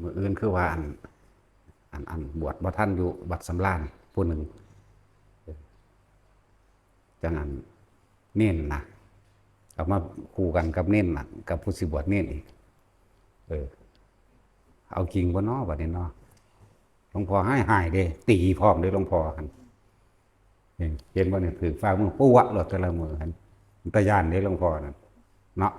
มื้ออื่นคือว่าอันบวชบ่ทันอยู่วัดสำราญผู้หนึ่งจังอันเน้นนะเอามาคู่กันกับเน้นน่ะกับผู้สิบวชเน้นอีกเออเอาจริงบ่เนาะบัดนี้เนาะหลวงพ่อหายเด้ตีพร้อมเด้หลวงพ่อหั่นเห็นบ่เนี่ยถือฟ้ามือปุ๊วะโลดแต่ละมื้อหั่นตาย่านเด้หลวงพ่อนั่นเนาะ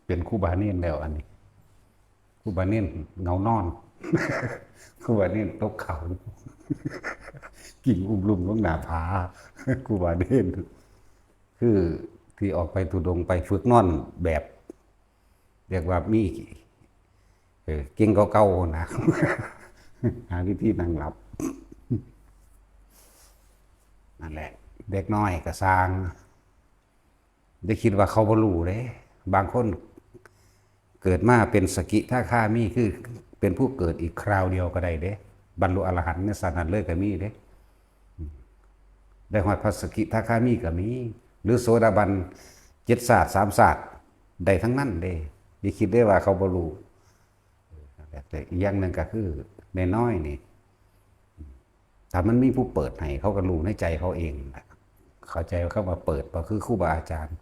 เป็นครูบาเน้นแล้วอันนี้ครูบาเน้นเงานอน ครูบาเน้นตกเขากิ่งอุ้มลุ่มลงหน้าผา ครูบาเน้นคือที่ออกไปทุดงค์ไปฝึกนอนแบบเรียกว่ามีเก่งเก่าๆนะ หาวิธีนั่งหลับนั่นแหละเด็กน้อยก็สร้างได้คิดว่าเขาบ่รู้เด้บางคนเกิดมาเป็นสกิทาคามีคือเป็นผู้เกิดอีกคราวเดียวก็ได้เด้บรรลุอรหันต์ในสถานะเลยก็มีเด้ได้ฮอดพระสกิทาคามีก็มีหรือโสดาบัน7ศาสตร์3ศาสตร์ได้ทั้งนั้นเด้อย่าคิดได้ว่าเขาบ่รู้แต่อีกอย่างนึงก็คือน้อยๆนี่ถ้ามันมีผู้เปิดให้เขาก็รู้ในใจเขาเองเข้าใจว่าเขามาเปิดก็คือครูบาอาจารย์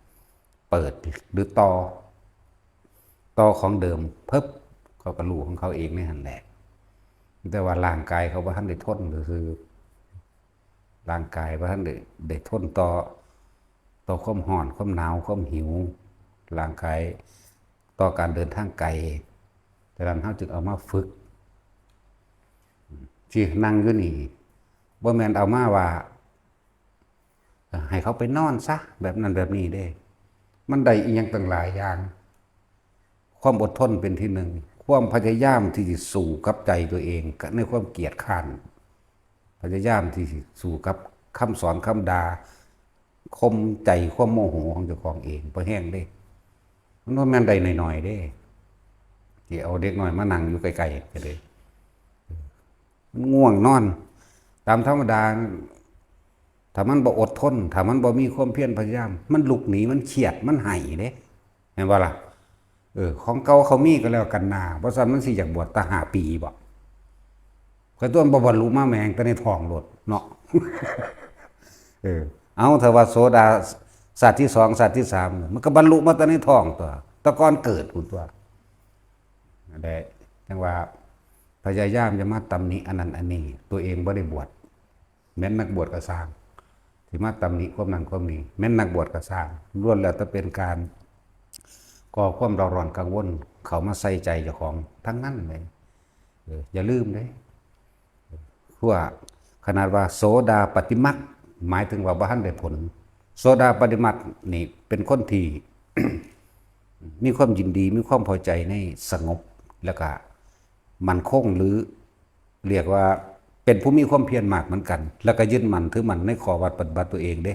เปิดหรือต่อของเดิมเพิ่มเขาก็รู้ของเขาเองในหันแหละแต่ว่าร่างกายเขาบ่ทันได้ทนก็คือร่างกายบ่ทันได้ทนต่อความร้อนความหนาวความหิวร่างกายต่อการเดินทางไกลแต่นั้นเขาจึงเอามาฝึกที่นั่งอยู่นี่บ่แม่นเอามาว่าให้เขาไปนอนซะแบบนั้นแบบนี้เด้มันได้อีหยังต่างหลายอย่างความอดทนเป็นที่หนึ่งความพยายามที่จะสู้กับใจตัวเองในความเกียจคร้านพยายามที่สู้กับคำสอนคำด่าคมใจความโมโหของเจ้าของเองบ่แห้งเด้มันบ่แม่นได้หน่อยๆเด้ที่เอาเด็กน้อยมานั่งอยู่ไกลๆก็เลยมันง่วงนอนตามธรรมดาถ้ามันบ่อดทนถ้ามันบ่มีความเพียรพยายามมันลุกหนีมันเครียดมันไห้เด้เห็นบ่ล่ะของเก่าเขามีก็แล้วกันนาบ่ซั่นมันสิอยากบวชตา5 ปีบ่ข้อยตัวบ่บรรลุมาแมงแต่ในท้องโลดเนาะ เอาถ้าว่าโสดาศาสตร์ที่2ศาสตร์ที่3มันก็บรรลุมาแต่ในท้องตัวแต่ก่อนเกิดพุ่นตัวนั่นแหละจังว่าพยายามจะมาตำหนิอันนั้นอันนี้ตัวเองบ่ได้บวชแม้นนักบวชก็สร้างที่มาตำหนิความนั้นความนี้แม้นนักบวชก็สร้างล้วนแล้วแต่เป็นการก่อความเร่าร้อนกังวลเขามาใส่ใจเจ้าของทั้งนั้นเลยอย่าลืมเด้ว่าขนาดว่าโสดาปฏิมักหมายถึงว่าบ่ทันได้ผลโสดาปฏิมักนี่เป็นคนที่ มีความยินดีมีความพอใจในสงบแล้วก็มั่นคงหรือเรียกว่าเป็นผู้มีความเพียรมากเหมือนกันแล้วก็ยึดมั่นถือมั่นในข้อวัดปฏิบัติตัวเองเด้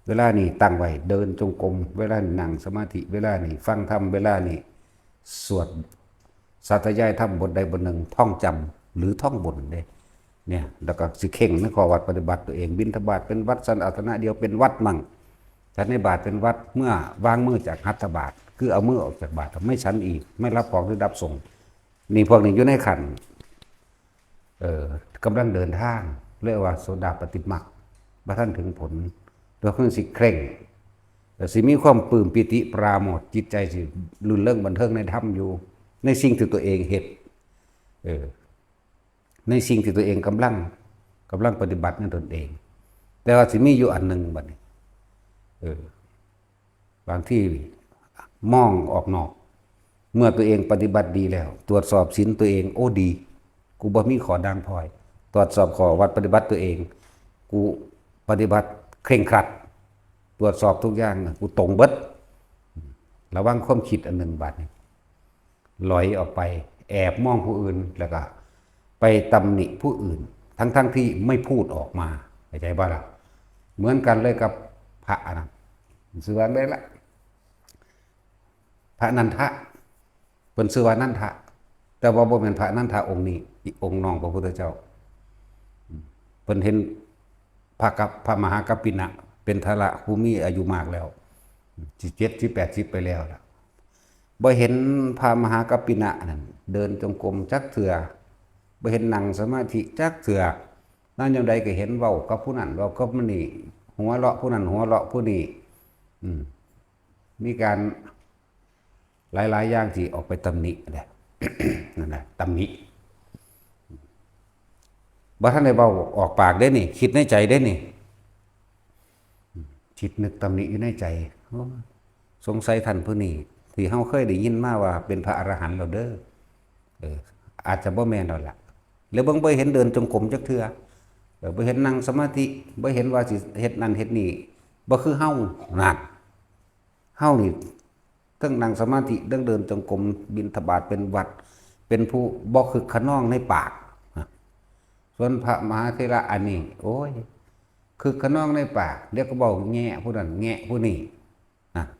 เวลานี่ตั้งไว้เดินจงกรมเวลานี่นั่งสมาธิเวลานี่ฟังธรรมเวลานี่สวดสาธยายธรรมบทใดบทหนึ่งท่องจำหรือท่องบนเด้เนี่ยแล้วก็สิเข่งในข้อวัดปฏิบัติตัวเองบิณฑบาตเป็นวัดสันอาสนะเดียวเป็นวัดมั่งฉันในบาตรเป็นวัดเมื่อวางมือจากหัตถบาตรคือเอามือออกจากบาตรไม่ฉันอีกไม่รับของหรือรับส่งนี่พวกนี้อยู่ในขันกำลังเดินทางเรียกว่าโสดาปฏิมักบ่ท่านถึงผลตัวเครื่องสิเคร่งแต่สิมีความปลื้มปิติปราโมทย์จิตใจสิลื่นเริงบันเทิงในธรรมอยู่ในสิ่งที่ตัวเองเฮ็ดในสิ่งที่ตัวเองกำลังปฏิบัติในตนเองแต่ว่าสิมีอยู่อันหนึ่งบัดนี้บางที่มองออกนอกเมื่อตัวเองปฏิบัติดีแล้วตรวจสอบศีลตัวเองโอ้ดีกูบ่มีขอด่างพร้อยตรวจสอบข้อวัดปฏิบัติตัวเองกูปฏิบัติเคร่งครัดตรวจสอบทุกอย่างกูตรงเบิดระวังความคิดอันหนึ่งบัดนี้ลอยออกไปแอบมองผู้อื่นแล้วก็ไปตำหนิผู้อื่นทั้งที่ไม่พูดออกมาเข้าใจบ่ล่ะเหมือนกันเลยกับพระนะชื่อว่าได้ละพระนันทะเป็นชื่อว่านันทะแต่ว่าบ่เป็นพระนันทะองค์นี้อีกองค์น้องพระพุทธเจ้าเพิ่นเห็นพระมหากัปปินะเป็นทระผู้มีอายุมากแล้ว 17 80ไปแล้วล่ะบ่เห็นพระมหากัปปินะนั่นเดินจงกรมจักเทื่อบ่เห็นนั่งสมาธิจักเทื่อนั่นยามใดก็เห็นเว้ากับผู้นั้นเว้ากับผู้นี้หัวเราะผู้นั้นหัวเราะผู้นี้มีการหลายๆอย่างที่ออกไปตำหนิแหละ นั่นแหละตำหนิบ่ทันได้เว้าออกปากได้นี่คิดในใจได้นี่คิดนึกตำหนิอยู่ในใจสงสัยท่านผู้นี้ที่เฮาเคยได้ยินมาว่าเป็นพระอรหันต์แล้วเด้ออาจจะบ่แม่นแล้วล่ะแล้วเบิ่งบ่เห็นเดินจงกรมจักเทื่อบ่เห็นนั่งสมาธิบ่เห็นว่าสิเฮ็ดนั่นเฮ็ดนี่บ่คือเฮานั่นเฮานี่ทั้งนั่งสมาธิทั้งเดินจงกรมบิณฑบาตเป็นวัดเป็นผู้บ่คึกขนองในปากส่วนพระมหาเถระอันนี้โอ้ยคึกขนองในปากเดี๋ยวก็เว้าแง่ผู้นั้นแง่ผู้นี้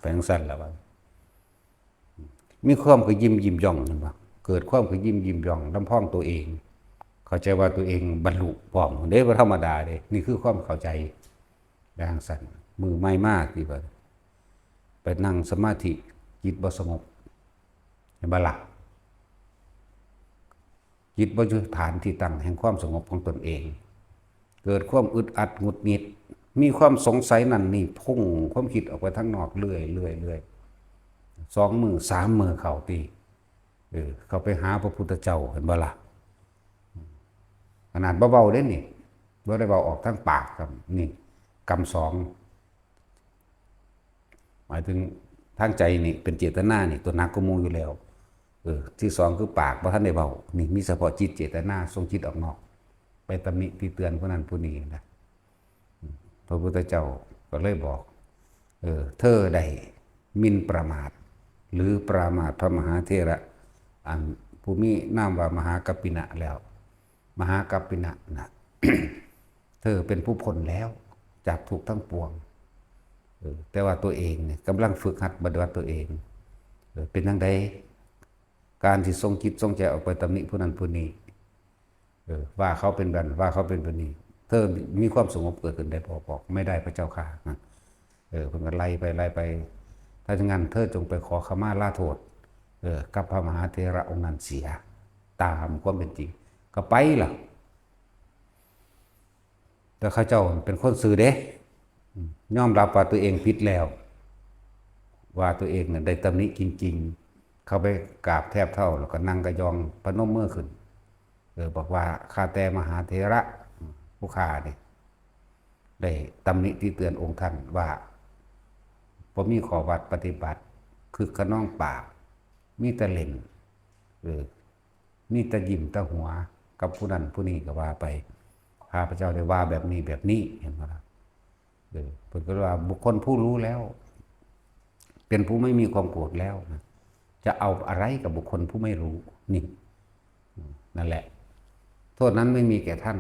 แปลงสั่นแล้วว่ามีความก็ยิ้มย่องนั่นว่าเกิดความก็ยิ้มย่องลำพ้องตัวเองเข้าใจว่าตัวเองบรรลุพร้อมเด้บ่ธรรมดาเด้นี่คือความเข้าใจอย่างสั่นมือไม่มากที่ว่าไปนั่งสมาธิจิตบ่สงบเห็นบ่ล่ะจิตบ่อยู่ฐานที่ตั้งแห่งความสงบของตนเองเกิดความอึดอัดหงุดหงิดมีความสงสัยนั่นนี่พุ่งความคิดออกไปทางนอกเรื่อย2 มือ 3 มือเข้าตีเข้าไปหาพระพุทธเจ้าเห็นบ่ล่ะขนาดเบาๆเด้นี่บ่ได้เบาออกทางปากครับนี่กรรม2หมายถึงทางใจนี่เป็นเจตนานี่ตัวนักก็มูอยู่แล้วที่2คือปากบ่ทันได้เบานี่มีเฉพาะจิตเจตนาทรงจิตออกนอกไปตำหนิติเตือนผู้นั้นผู้นี้นะพระพุทธเจ้าก็เลยบอกเธอได้หมิ่นประมาทหรือประมาทพระมหาเถระอันผู้มีนามว่ามหากัปปินะแล้วมหากัปปินะนะ เธอเป็นผู้พ้นแล้วจากทุกข์ทั้งปวงแต่ว่าตัวเองเนี่ยกำลังฝึกหัดปฏิบัติตัวเองเป็นจังไดการที่ทรงจิตทรงใจออกไปตำหนิผู้นั้นผู้นี้ว่าเขาเป็นแบบว่าเขาเป็นแบบนี้เธอมีความสงบเกิดขึ้นได้บอกไม่ได้พระเจ้าค่ะเพิ่นก็ไล่ไปถ้าอย่างนั้นเธอจงไปขอขมาลาโทษกับพระมหาเถระองค์นั้นเสียตามความเป็นจริงก็ไปล่ะแต่ข้าเจ้าเป็นคนซื่อเด้ยอมรับว่าตัวเองผิดแล้วว่าตัวเองเนี่ยได้ตำหนิจริงๆเข้าไปกราบแทบเท่าแล้วก็นั่งกระยองพนมมือขึ้นบอกว่าข้าแต่มหาเถระผู้ข้าเนี่ยได้ตำหนิที่เตือนองค์ท่านว่าผมมีขอวัดปฏิบัติคือขน้องปากมีแต่เล่นมีแต่ยิ้มแต่หัวกับผู้นั้นผู้นี้ก็ว่าไปข้าพเจ้าได้ว่าแบบนี้เห็นไหมล่ะเพิ่นก็ว่าบุคคลผู้รู้แล้วเป็นผู้ไม่มีความโกรธแล้วนะจะเอาอะไรกับบุคคลผู้ไม่รู้นี่นั่นแหละโทษนั้นไม่มีแก่ท่าน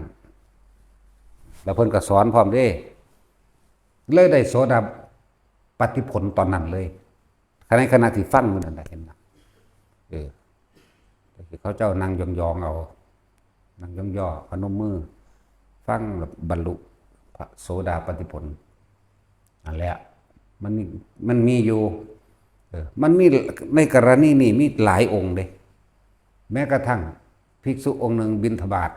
แล้วเพิ่นก็สอนพร้อมเด้เลยได้โสดาปฏิผลตอนนั้นเลยในขณะที่ฟังมันนั่นแหละเห็นนะเขาเจ้านั่งยองๆเอานั่งย่อๆพนมมือฟังบรรลุพระโสดาปฏิผลนั่นแหละมันมีอยู่มันมีในกรณีนี้มีหลายองค์เลยแม้กระทั่งภิกษุองค์หนึ่งบิณฑบาต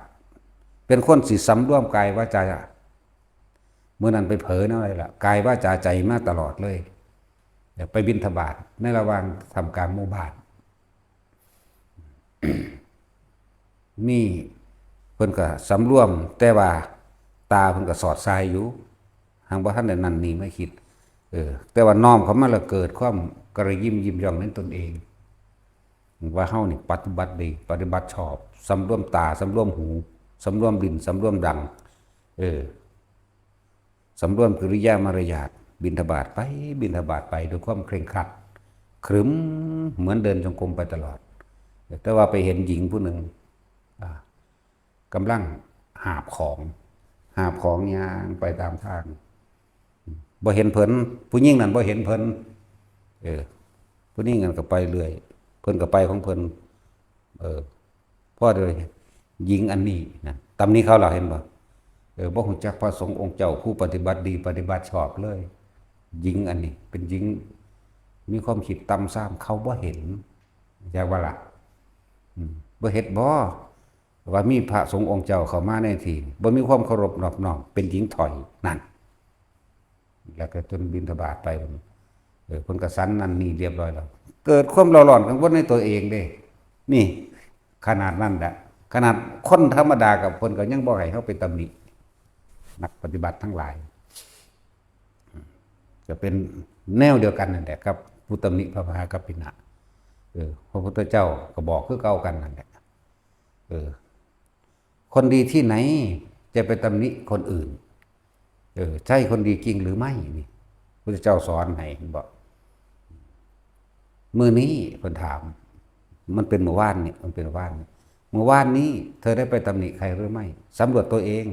เป็นคนสิสำรวมกายวาจาเมื่อนั้นไปเผลอนั่นอะไรล่ะกายวาจาใจมาตลอดเลยไปบิณฑบาตในระหว่างทำการหมู่บ้าน มีเพิ่นก็สำรวมแต่ว่าตาเพิ่นก็สอดทรายอยู่หางบ่ทันได้นั่นนี่ไม่คิดแต่ว่าน้อมเขามาแล้วเกิดความกระยิ้มย่องในตนเองว่าเฮานี่ปฏิบัติดีปฏิบัติชอบสำรวมตาสำรวมหูสำรวมลิ้นสำรวมดังสำรวมกิริยามารยาทบิณฑบาตไปด้วยความเคร่งครัดขรึมเหมือนเดินจงกรมไปตลอดแต่ว่าไปเห็นหญิงผู้หนึ่งกำลังหาบของย่างไปตามทางบ่เห็นเพิ่นผู้หญิงนั่นบ่เห็นเพิ่นผู้หญิงนั่นก็ไปเรื่อยเพิ่นก็ไปของเพิ่นพ่อเลยหญิงอันนี้นะตำนี้เขาเราเห็นบ่บ่ฮู้จักพระสงฆ์องค์เจ้าผู้ปฏิบัติดีปฏิบัติชอบเลย หญิงอันนี้เป็นหญิงมีความคิดต่ำซ้ำเขาบ่เห็นอยากว่าล่ะบ่เฮ็ดบ่ว่ามีพระสงฆ์องค์เจ้าเข้ามาในที่บ่มีความเคารพนอบน้อมเป็นหญิงถอยนั่นแล้วก็จนบิณฑบาตไปเพิ่นก็สันนั่นนี่เรียบร้อยแล้วเกิดความร้อนกังวลในตัวเองเด้นี่ขนาดนั้นแหละขนาดคนธรรมดากับคนก็ยังบ่ให้เฮาไปตำหนินักปฏิบัติทั้งหลายจะเป็นแนวเดียวกันนั่นแหละครับผู้ตำหนิพระมหากัปปินะพระพุทธเจ้าก็บอกคือเก่ากันนั่นแหละคนดีที่ไหนจะไปตำหนิคนอื่นใช่คนดีจริงหรือไม่นี่พระพุทธเจ้าสอนให้บอกมื้อนี้เพิ่นถามมันเป็นเมื่อวานนี่มันเป็นเมื่อวานนี้เธอได้ไปตำหนิใครหรือไม่สำรวจตัวเอง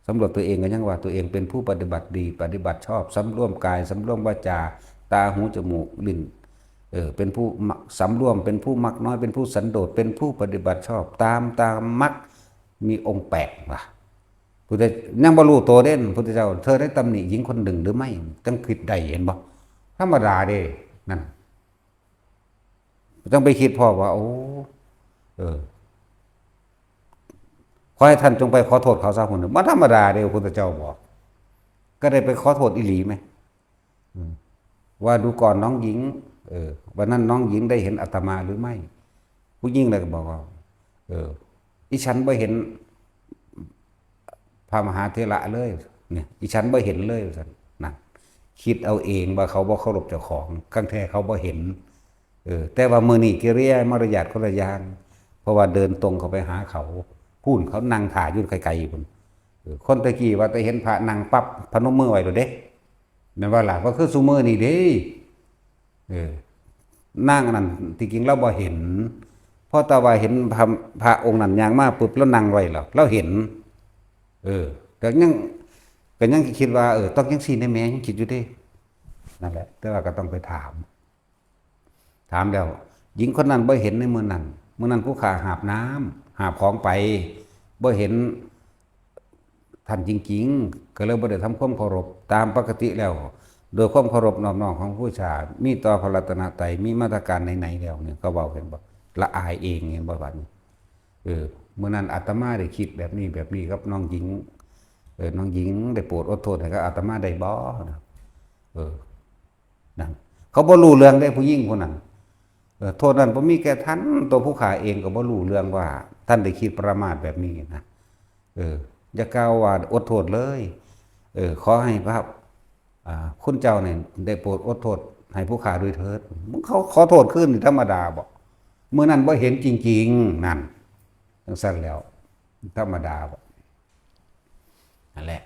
สำรวจตัวเองก็ยังว่าตัวเองเป็นผู้ปฏิบัติดีปฏิบัติชอบสำรวมกายสำรวมวาจาตาหูจมูกลิ้นเป็นผู้สำรวมเป็นผู้มักน้อยเป็นผู้สันโดษเป็นผู้ปฏิบัติชอบตามมรรคมีองค์8ว่ะพุทธยังบ่รู้ตัวเด่นพุทธเจ้าเธอได้ตำหนิหญิงคนหนึ่งหรือไม่ต้องคิดใดเห็นบ่ธรรมดาเด้นั่นต้องไปคิดพ่อว่าโอ้ขอให้ท่านจงไปขอโทษเขาซะคนหนึ่งมันธรรมดาเดียวพุทธเจ้าบอกก็ได้ไปขอโทษอีหลีไหมว่าดูก่อนน้องหญิงวันนั้นน้องหญิงได้เห็นอาตมาหรือไม่ผู้หญิงเลยก็บอกว่าอีฉันไม่เห็นพระมหาเถระเลยเนี่ยอีฉันไม่เห็นเลยนั่นคิดเอาเองว่าเขาบ่เคารพเจ้าของข้างแท้เขาบ่เห็นแต่ว่ามือนี่กิริยามารยาทคนละอย่างเพราะว่าเดินตรงเขาไปหาเขาพูนเขานั่งถ่ายยุ่นไกลๆคนคนตะกี้ว่าแต่เห็นพระนั่งปั๊บพนมมือไว้เลยเด้นั่นว่าล่ะว่าคือซุมือนี่เด้นั่งนั่นที่จริงเราบ่เห็นเพราะแต่ว่าเห็นพระองค์นั้นย่างมาปุ๊บแล้วนั่งไว้แล้วเราเห็นแต่ยังคิดว่าต้องยังซี่ในแม่ยังคิดอยู่เด้นั่นแหละแต่ว่าก็ต้องไปถามแล้วหญิงคนนั้นบ่เห็นในมื้อนั้นผู้ขาหาบน้ำหาบของไปบ่เห็นท่านจริงๆก็เลยบ่ได้ทำความเคารพตามปกติแล้วโดยความเคารพนอบน้อมของผู้ชามีต่อพระรัตนตรัยมีมาตรการไหนๆแล้วเนี่ยก็เว้าเห็นบ่ละอายเองเห็นบ่บัดนี้มื้อนั้นอาตมาได้คิดแบบนี้กับน้องหญิงน้องหญิงได้โปรดอดโทษให้กับอาตมาได้บ่นั่นเขาบ่รู้เรื่องได้ผู้หญิงคนนั้นโทษนั้นบ่มีแก่ท่านตัวผู้ขาเองก็บ่รู้เรื่องว่าท่านได้คิดประมาทแบบนี้นะอย่ากล่าวว่าอดโทษเลยขอให้พระคุณเจ้าเนี่ยได้โปรดอดโทษให้ผู้ขาด้วยเถิดเขาขอโทษขึ้นธรรมดาบอกเมื่อนั้นบ่เห็นจริงๆนั่นจังซั่นแล้วธรรมดาบอกนั่นแหละ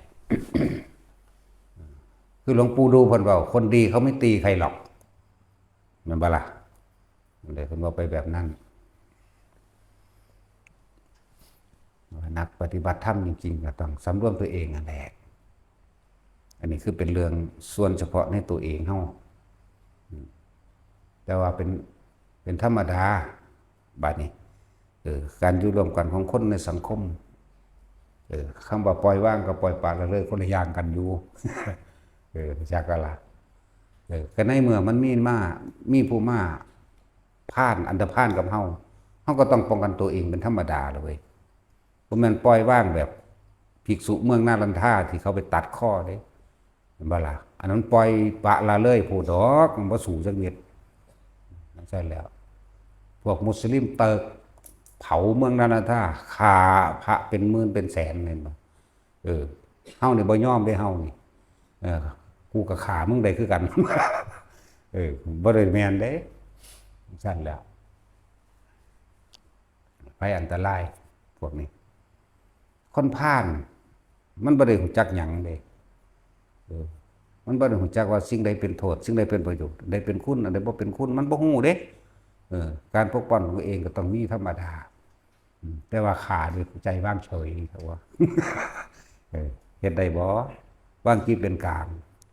คือหลวงปู่ดูเพิ่นเว้าคนดีเขาไม่ตีใครหรอกแม่นบ่ล่ะเลยเพิ่นว่าไปแบบนั้นนักปฏิบัติธรรมจริงๆก็ต้องสำรวมตัวเองนั่นแหละอันนี้คือเป็นเรื่องส่วนเฉพาะในตัวเองเฮาแต่ว่าเป็นธรรมดาบัดนี้การอยู่ร่วมกันของคนในสังคมคำว่าปล่อยว่างกับปล่อยปละละเลยคนละอย่างกันอยู่จากกะละก็ในเมื่อมันมีผู้มาผ่านอันธพาลกับเฮาก็ต้องป้องกันตัวเองเป็นธรรมดาเลยบ่แม่นปล่อยว่างแบบภิกษุเมืองนาลันทาที่เขาไปตัดข้อเด้เห็นบ่ล่ะอันนั้นปล่อยปละละเลยผู้ดอกบ่สู่จักเม็ดนั่นใช่แล้วพวกมุสลิมเติกเผาเมืองนาลันทาฆ่าพระเป็นหมื่นเป็นแสนเห็นบ่เฮานี่บ่ยอมได้เฮานี่กูก็ฆ่ามึงได้คือกันบ่ได้แม่นเด้ซั่นแล้วภัยอันตรายพวกนี้คนผ่านมันบ่ได้รู้จักหยังเด้มันบ่ได้รู้จักว่าสิ่งใดเป็นโทษสิ่งใดเป็นประโยชน์ใดเป็นคุณอันใดบ่เป็นคุณมันบ่ฮู้เด้การปกป้องตัวเองก็ต้องมีธรรมดาแต่ว่าขาด้วยใจว่างเฉยเขาว่าเฮ็ดได้บ่วางจิตเป็นกลาง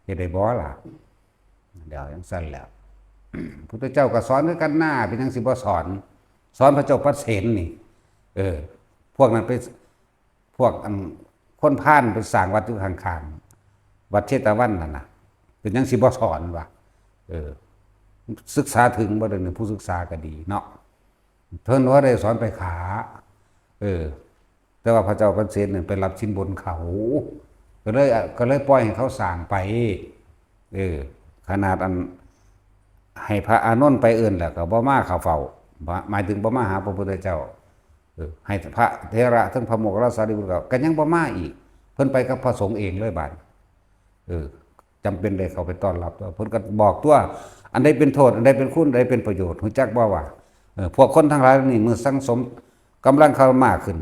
เฮ็ดได้บ่ล่ะเดี๋ยวจังซั่นแล้วพุทธเจ้าก็สอนคือกันหน้าเป็นจังสิบ่สอนพระเจ้าพระเสนนี่พวกนั้นไปพวกคนพาลไปสร้างวัดอยู่ข้างๆวัดเชตวันนั่นน่ะ เป็นยังสิบ่สอนวะศึกษาถึงบ่ได้ผู้ศึกษาก็ดีเนาะเพิ่นว่าได้สอนไปขาแต่ว่าพระเจ้าปเสฐเนี่ยไปรับชิ้นบนเขาก็เลยปล่อยให้เขาสร้างไปขนาดอันให้พระอานนท์ไปเอื่นแหละก็บ่มาเข้าเฝ้าหมายถึงบ่มาหาพระพุทธเจ้าให้พระเถระทั้งพระโมคคัลลาสารีบุตรก็ยังบ่มาอีกเพิ่นไปกับพระสงฆ์เองเลยบาดจำเป็นเลยเขาไปต้อนรับตัวเพิ่นก็บอกตัวอันใดเป็นโทษอันใดเป็นคุณอันใดเป็นประโยชน์รู้จักบ่ว่าพวกคนทั้งหลายนี่เมื่อสังสมกำลังเขามากขึ้น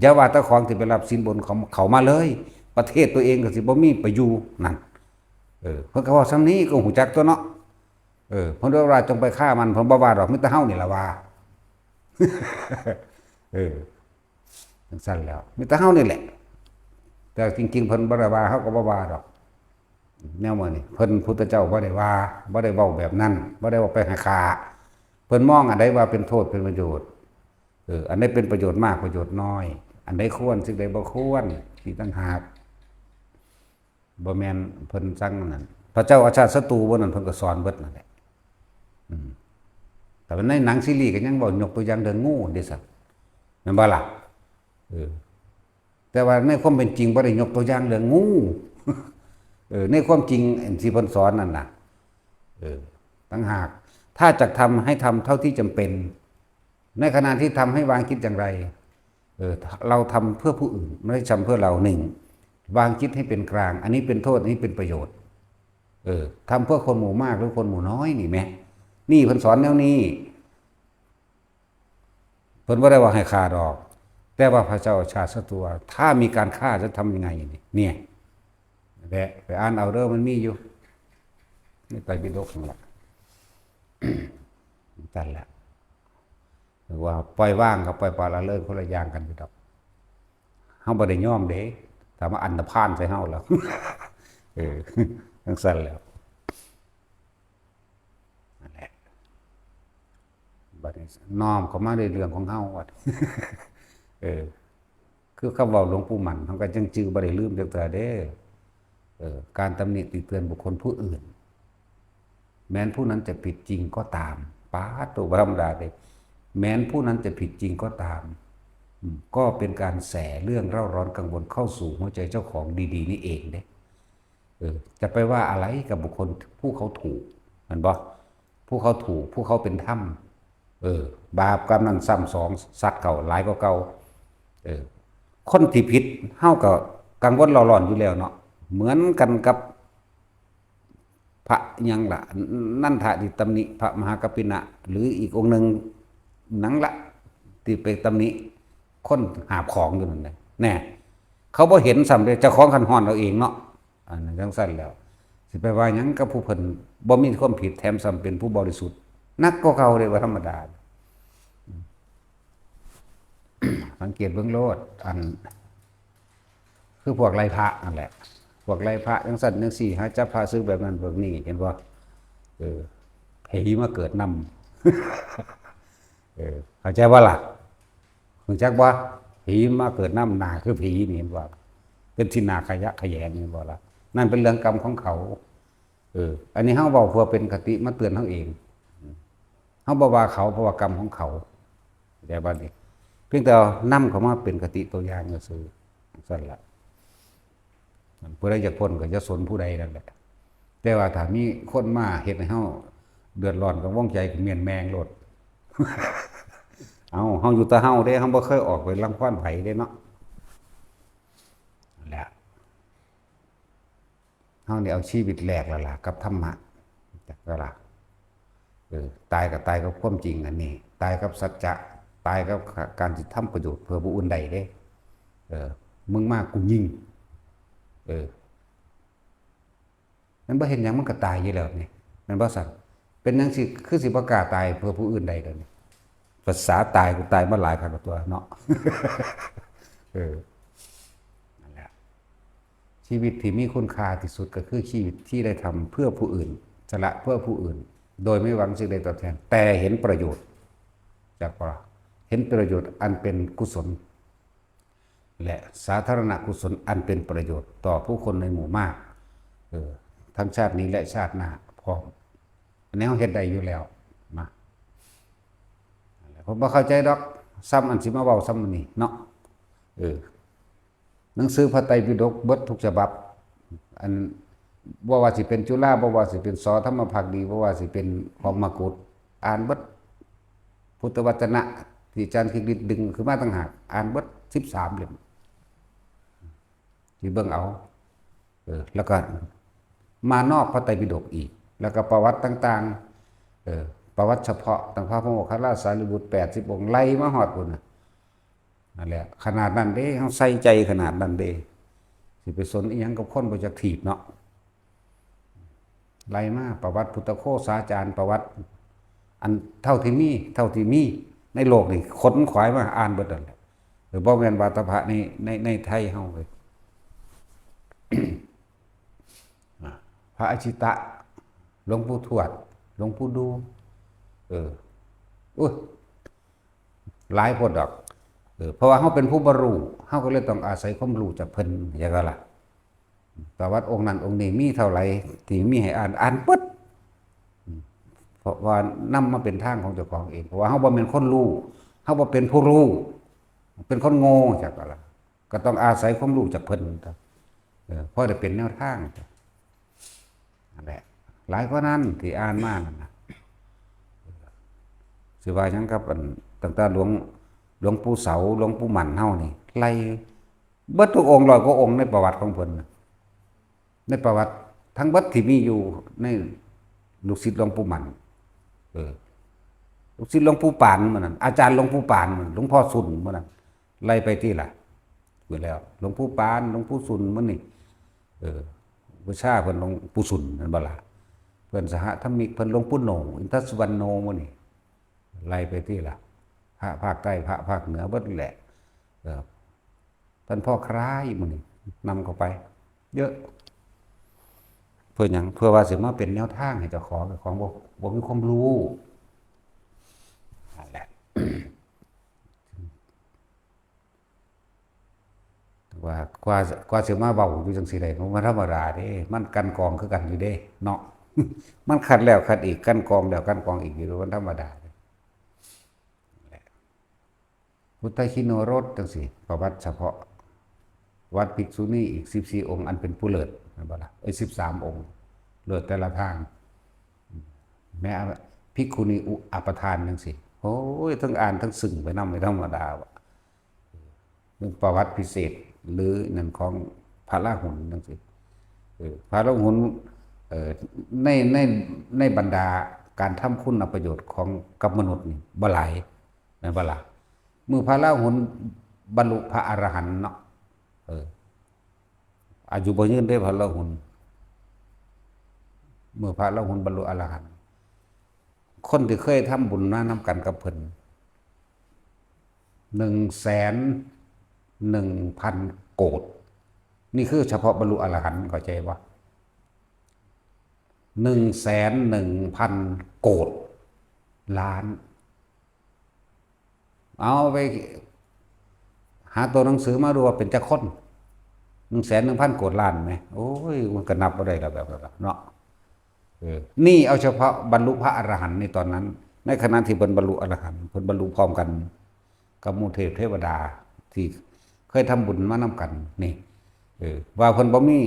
อย่าว่าแต่ของที่ไปรับสินบนเขามาเลยประเทศตัวเองก็สิบ่มีประอยู่นั่นเพิ่นก็ว่าซ้ำนี้ก็รู้จักตัวเนาะเพิ่นว่าจงไปฆ่ามันเพิ่นบ่ว่าดอกมีแต่เฮานี่ล่ะว่าจังซั่นแล้วมีแต่เฮานี่แหละแต่จริงๆเพิ่นบ่ได้ว่าเฮาก็บ่ว่าดอกแนวมื้อนี้เพิ่นพุทธเจ้าบ่ได้ว่าบ่ได้เว้าแบบนั้นบ่ได้ว่าไปหาฆ่าเพิ่นมองอันใดว่าเป็นโทษเป็นประโยชน์อันใดเป็นประโยชน์มากประโยชน์น้อยอันใดควรสิ่งใดบ่ควรที่ต่างหากบ่แม่นเพิ่นสั่งนั่นพระเจ้าอาชาติศัตรูบ่นั่นเพิ่นก็สอนเบิดนั่นแหละแต่ในหนังซีรีส์ก็ยังบอกยกตัวอย่างเดินงูดิสักแม่นบ่ล่ะแต่ว่าในความเป็นจริงบ่ได้ยกตัวอย่างเรื่องงูในความจริงที่เพิ่นสอนนั่นน่ะต่างหากถ้าจะทำให้ทำเท่าที่จำเป็นในขณะที่ทำให้วางคิดอย่างไรเราทำเพื่อผู้อื่นไม่ได้ทำเพื่อเราหนึ่งวางคิดให้เป็นกลางอันนี้เป็นโทษอันนี้เป็นประโยชน์ทำเพื่อคนหมู่มากหรือคนหมู่น้อยนี่แม่นี่เพิ่นสอนแนวนี้เพิ่นบ่ได้ว่าให้ฆ่าดอกแต่ว่าพระเจ้าชาติศัตรูถ้ามีการฆ่าจะทำยังไงเนี่ยแหละไปอ่านเอาเด้อมันมีอยู่นี่ไตรปิฎกนั่นล่ะนั่นแหละว่าปล่อยว่างกับปล่อยปละละเลยคนละอย่างกันอยู่ดอกเฮาบ่ได้ยอมเด้ถ้ามาอันธพาลใส่เฮาแล้วจังซั่นแล้วนั่นแหละบัดนี้น้อมเข้ามาในเรื่องของเฮาว่าคือคำเว้าหลวงปู่หมันเฮาก็จังจื้อบ่ได้ลืมจักเทื่อเด้การตำหนิติเตือนบุคคลผู้อื่นแม้นผู้นั้นจะผิดจริงก็ตามป๊าดตัวธรรมดาเด้แม้นผู้นั้นจะผิดจริงก็ตามก็เป็นการแส่เรื่องเร่าร้อนกังวลเข้าสู่หัวใจเจ้าของดีๆนี่เองเด้จะไปว่าอะไรกับบุคคลผู้เขาถูกมันบ่ผู้เขาถูกผู้เขาเป็นถ้ำบาปกรรมนั้นซ้ำสองสัตว์เก่าหลายกว่าเก่าคนที่ผิดเฮาก็กังวลร้อนอยู่แล้วเนาะเหมือนกันกับพระยังล่ะนั่นทะดิตำหนิพระมหากัปปินะหรืออีกองค์หนึ่งนังละที่ไปตำหนิคนหาบของอยู่นั่นแหละแน่เขาบ่เห็นซ้ำเลยเจ้าของคันฮ้อนเอาเองเนาะอันนั้นจังซั่นแล้วสิไปว่าหยังกับผู้เพิ่นบ่มีความผิดแถมซ้ำเป็นผู้บริสุทธิ์นักกว่าเก่าเลยว่าธรรมดาสังเกตเบิ่งโลดอันคือพวกไล่พระนั่นแหละพวกไล่พระจังซั่นจังซี่หาจับพระซึกแบบนั้นแบบนี้เห็นบ่ผีมาเกิดนำเข้าใจว่าล่ะรู้จักบ่ผีมาเกิดน้ำหนาคือผีนี่เห็นบ่เป็นสินาขยะขยงเห็นบ่ล่ะนั่นเป็นเรื่องกรรมของเขาอันนี้เฮาเว้าเพื่อเป็นคติมาเตือนเฮาเองเฮาบ่ว่าเขาเพราะว่ากรรมของเขาแต่บัดนี้เพียงแต่นำเขามาเป็นคติตัวอย่างซื่อซั่นล่ะผู้ใดอยากพ้นก็จะสนผู้ใดนั่นแหละแต่ว่าถ้ามีคนมาเฮ็ดให้เฮาเดือดร้อนกับวงใจก็เมียนแมงโลดเฮาอยู่แต่เฮาเด้เฮาบ่เคยออกไปรังควานไผเด้เนาะนั่นแหละเฮานี่เอาชีวิตแลกแล้วล่ะกับธรรมะจักแล้วล่ะตายก็ตายกับความจริงอันนี้ตายกับสัจจะตายกับการที่ทำประโยชน์เพื่อผู้อื่นใดเด้มึงมากกูยิงมันบ่เห็นหยังมันก็ตายอยู่แล้วนี่มันบ่สั่นเป็นจังซี่คือสิบ่กล้าตายเพื่อผู้อื่นใดเด้อนี่ภาษาตายกูตายมาหลายครั้งตัวเนาะนั่นแหละชีวิตที่มีคุณค่าที่สุดก็คือชีวิตที่ได้ทำเพื่อผู้อื่นสละเพื่อผู้อื่นโดยไม่หวังสิ่งใดตอบแทนแต่เห็นประโยชน์จากว่าเห็นประโยชน์อันเป็นกุศลและสาธารณกุศลอันเป็นประโยชน์ต่อผู้คนในหมู่มาก ทั้งชาตินี้และชาติหน้าพร้อมอันนี้เฮาเฮ็ดได้อยู่แล้วนะผมบ่เข้าใจดอกซ้ำอันสิมาเว้าซ้ำอันนี้เนาะหนังสือพระไตรปิฎกเบิดทุกฉบับอันบ่ว่าสิเป็นจุฬาบ่ว่าสิเป็นสธรรมภักดีบ่ว่าสิเป็นของมกุฏอ่านเบิดพุทธวจนะที่อาจารย์คิกฤทธิ์ดึงขึ้นมาต่างหากอ่านเบิด13เล่มสิเบิ่งเอาแล้วก็มานอกพระไตรปิฎกอีกแล้วก็ประวัติต่างๆประวัติเฉพาะต่างพระโมคคัลลาสารีบุตร80องค์ไล่มาฮอดพุ่นน่ะนั่นแหละขนาดนั้นเด้เฮาใส่ใจขนาดนั้นเด้สิไปสนอีหยังกับคนบ่จักถีบเนาะไล่มาประวัติพุทธโฆษาจารย์ประวัติอันเท่าที่มีในโลกนี่ขนขวายมาอ่านเบิดนั่นแหละหรือบ่แม่นวาตะพะในไทยเฮาเลย พระอชิตะหลวงปู่ทวดหลวงปู่ดูหลายพดดอกเพราะว่าเฮาเป็นผู้บ่รู้เฮาก็เลยต้องอาศัยความรู้จากเพิ่นอย่างนั้นล่ะประวัติองค์นั้นองค์นี้มีเท่าไหร่ที่มีให้อ่านปึ๊ดเพราะว่านำมาเป็นทางของเจ้าของเองเพราะว่าเฮาบ่เป็นคนรู้เฮาบ่เป็นผู้รู้เป็นคนโง่จักว่าล่ะก็ต้องอาศัยความรู้จากเพิ่นเพราะได้เป็นแนวทางนั่นแหละหลายกว่านั้นที่อ่านมานั่นน่ะสิว่าหยังกับตั้งแต่หลวงปู่เสาหลวงปู่หมั่นเฮานี่ไล่เบิดทุกองค์100กว่าองค์ในประวัติของเพิ่นในประวัติทั้งเบิดที่มีอยู่ในลูกศิษย์หลวงปู่หมั่นลูกศิษย์หลวงปู่ปานมื้อนั้นอาจารย์หลวงปู่ปานหลวงพ่อสุนมื้อนั้นไล่ไปที่ล่ะอยู่แล้วหลวงปู่ปานหลวงปู่สุนมื้อนี้วิชาเพิ่นหลวงปู่สุนนั่นบ่ล่ะเพิ่นสหธรรมิกเพิ่นหลวงปู่โหน่งอินทสุวรรณโนมื้อนี้ไล่ไปที่ล่ะพระภาคใต้พระภาคเหนือเบิดแหละท่านพ่อคล้ายมื้อนี้นำเข้าไปเยอะเพื่อหยังเพื่อว่าสิมาเป็นแนวทางให้เจ้าของบ่มีความรู้นั่นแหละ ว่ากว่าสิมาเว้าอยู่จังซี่ได้มันธรรมดาเด้มันกันกองคือกันอยู่เด้เนาะ มันขัดแล้วขัดอีกกันกองแล้วกันกองอีกอยู่มันธรรมดาพุทธชิโนรสจังซี่ประวัติเฉพาะวัดภิกษุณีอีก14องค์อันเป็นผู้เลิศนั่นบ่ล่ะ13องค์เลิศแต่ละทางแม้ภิกขุณีอุปทานจังซี่โอ้ยทั้งอ่านทั้งซึ้งไปนำไม่ธรรมดาว่ะเรื่องประวัติพิเศษหรือนั่นของพระราหุลจังซี่พระราหุลในบรรดาการทำคุณประโยชน์ของกับมนุษย์นี่บ่หลายแม่นบ่ล่ะเมื่อพระราหุลบรรลุพระอรหันต์เนาะอายุบ่ยืนได้พระราหุลเมื่อพระราหุลบรรลุอรหันต์คนที่เคยทำบุญมานำกันกับเพิ่น110,000 โกฏนี่คือเฉพาะบรรลุอรหันต์เข้าใจบ่110,000 โกฏล้านเอาไปหาตัวหนังสือมาดูว่าเป็นจักคน 110,000 โกฏล้านไหมโอ้ยมันก็นับบ่ได้แล้วแบบนั้นเนาะนี่เอาเฉพาะบรรลุพระอรหันต์ในตอนนั้นในขณะที่เพิ่นบรรลุอรหันต์เพิ่นบรรลุพร้อมกันกับหมู่เทวดาที่เคยทำบุญมานำกันนี่ว่าเพิ่นบ่มี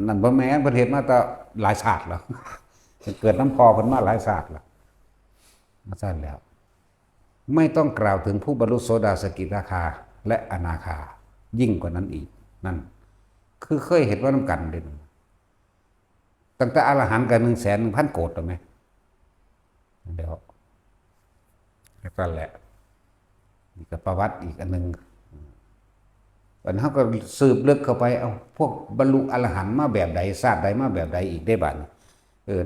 นั่นบ่แม่นเพิ่นเฮ็ดมาแต่หลายชาติแล้ว เกิดน้ำพอเพิ่นมาหลายชาติแล้วมาซั่นแล้วไม่ต้องกล่าวถึงผู้บรรลุโสดาสกิทาคาและอนาคายิ่งกว่านั้นอีกนั่นคือเคยเห็นว่านำกันเด่นตั้งแต่อรหันต์กัน110,000 โกฏถูกไหมเดี๋ยวแล้วก็แหละนี่ก็ประวัติอีกอันหนึ่งวันเขาก็สืบลึกเข้าไปเอาพวกบรรลุอรหันต์มาแบบใดชาติใดมาแบบใดอีกได้บัด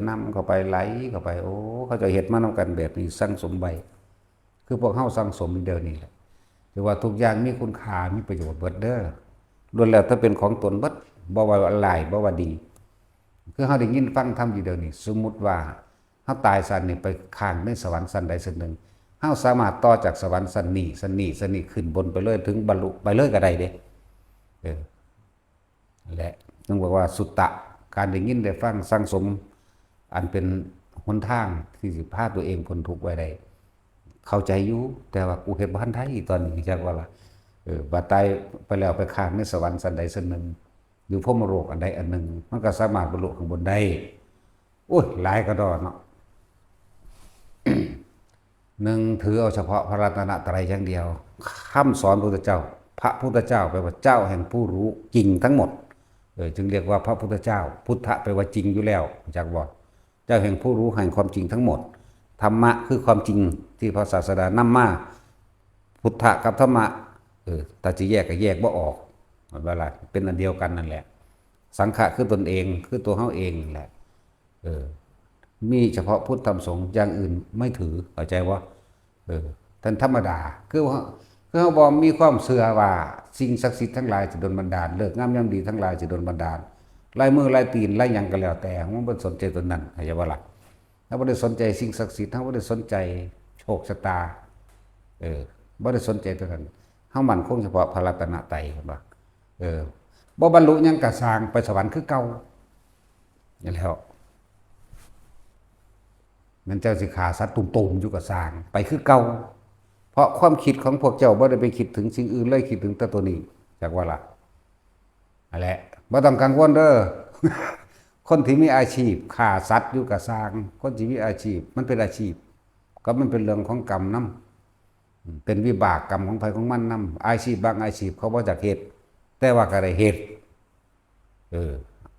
นำเข้าไปไหลเข้าไปโอ้เขาจะเห็นมานำกันแบบนี้สั่งสมใบคือพวกเขาสั่งสมเดียวนี้แหละถือว่าทุกอย่างมีคุณค่ามีประโยชน์เบิดเด้อล้วนแล้วถ้าเป็นของตนเบิดบ่ว่าอะไรบ่ว่าดีคือเขาได้ยินฟังทำอยู่เดียวนี้สมมุติว่าเขาตายสันนี่ไปข้างในสวรรค์สันใดสันหนึ่งเขาสามารถต่อจากสวรรค์สันนี้ขึ้นบนไปเลยถึงบรรลุไปเลยก็ได้เด้และต้องบอกว่าสุตตะ การได้ยินได้ฟังสั่งสมอันเป็นหนทางที่สิพาตัวเองพ้นทุกข์ไว้ได้เข้าใจอยู่แต่ว่ากูเฮ็ดบ่ทันได้ตอนนี้จักว่าล่ะบัดตายไปแล้วไปค้างในสวรรค์สันใดสันหนึ่งอยู่พรหมโลกอันใดอันหนึ่งมันก็สามารถบรรลุข้างบนได้โอ้ยหลายกระดอเนาะ หนึ่งถือเอาเฉพาะพระรัตนตรัยอย่างเดียวคำสอนพระพุทธเจ้าพระพุทธเจ้าแปลว่าเจ้าแห่งผู้รู้จริงทั้งหมดจึงเรียกว่าพระพุทธเจ้าพุทธะแปลว่าจริงอยู่แล้วจากว่าเจ้าแห่งผู้รู้แห่งความจริงทั้งหมดธรรมะคือความจริงที่พระศาสดานำมาพุทธะกับธรรมะแต่จะแยกก็แยกบ่ออกเวลาเป็นอันเดียวกันนั่นแหละสังขะคือตนเองคือตัวเฮาเองแหละมีเฉพาะพุทธธรรมสงฆ์อย่างอื่นไม่ถือเข้าใจว่าท่านธรรมดาคือเฮาบ่มีความเชื่อว่าสิ่งศักดิ์สิทธิ์ทั้งหลายจะดลบันดาลเลิกงามยามดีทั้งหลายจะดลบันดาลลายมือลายตีนลายหยังก็แล้วแต่มันบ่สนใจตัวนั้นเข้าใจบ่ล่ะถ้าบ่ได้สนใจสิ่งศักดิ์สิทธิ์ถ้าบ่ได้สนใจโชคชะตาบ่ได้สนใจตัวนั้นเฮามั่นคงเฉพาะพระรัตนตรัยว่าบ่บรรลุหยังก็สร้างไปสวรรค์คือเก่าอย่างแล้วมันเจ้าสิขาสัตว์ตุ่มๆอยู่กับสร้างไปคือเก่าเพราะความคิดของพวกเจ้าบ่ได้ไปคิดถึงสิ่งอื่นเลยคิดถึงแต่ตัวนี้จากว่าล่ะนั่นแหละบ่ต้องกังวลเด้อ คนที่มีอาชีพฆ่าสัตว์อยู่กับสร้างคนที่มีอาชีพมันเป็นอาชีพก็มันเป็นเรื่องของกรรมนำเป็นวิบากกรรมของไผของมันนำอาชีพบางอาชีพเขาบ่จักเฮ็ดแต่ว่าก็ได้เฮ็ด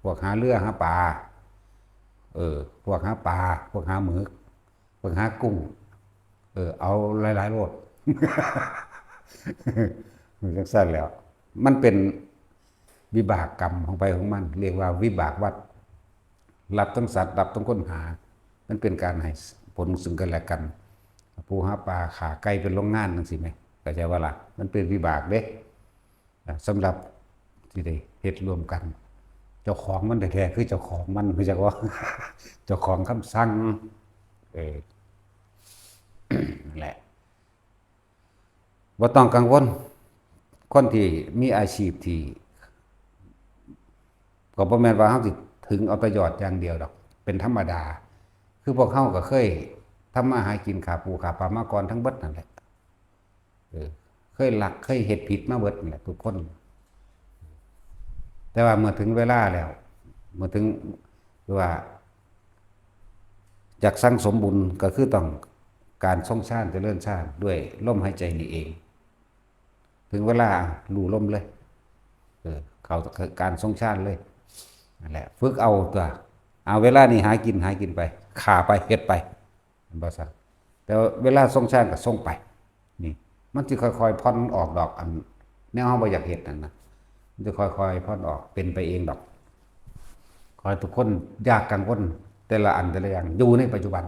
พวกหาเรือหาปลาพวกหาปลาพวกหาหมึกพวกหากุ้งเอาหลายๆโลด มันจังซั่นแล้วมันเป็นวิบากกรรมของไปของมันเรียกว่าวิบากวัฏรับทั้งสัตว์รับทั้งคนหามันเป็นการให้ผลซึ่งกันและกันผู้หาปลาขาไก่เป็นโรงงานจังซี่แหมเข้าใจว่าล่ะมันเป็นวิบากเด้สำหรับที่ได้เฮ็ดรวมกันเจ้าของมันแท้ๆคือเจ้าของมันคือจักว่า เจ้าของคำสั่งแหละบ่ต้องกังวลคนที่มีอาชีพที่ก็บ่แม่นว่าเฮาสิถึงเอาประโยชน์อย่างเดียวดอกเป็นธรรมดาคือพวกเฮาก็เคยทำมาหากินขาปูขาปลามาก่อนทั้งเบิดนั่นแหละเคยลักเคยเฮ็ดผิดมาเบิดนั่นแหละทุกคนแต่ว่าเมื่อถึงเวลาแล้วเมื่อถึงว่าอยากสร้างสมบุญก็คือต้องการทรงชาติเจริญชาติด้วยลมหายใจนี่เองถึงเวลาลู่ลมเลยเขาการทรงชาติเลยนั่นแหละฝึกเอาตัวเอาเวลานี้หากินไปขาไปเฮ็ดไปบ่ซักแต่เวลาทรงชาติก็ทรงไปนี่มันสิค่อยๆผ่อนออกดอกอันแนวเฮาบ่อยากเฮ็ดนั่นนะมันจะค่อยๆผ่อนออกเป็นไปเองดอกขอให้ทุกคนอยากกังวลแต่ละอันแต่ละอย่างอยู่ในปัจจุบัน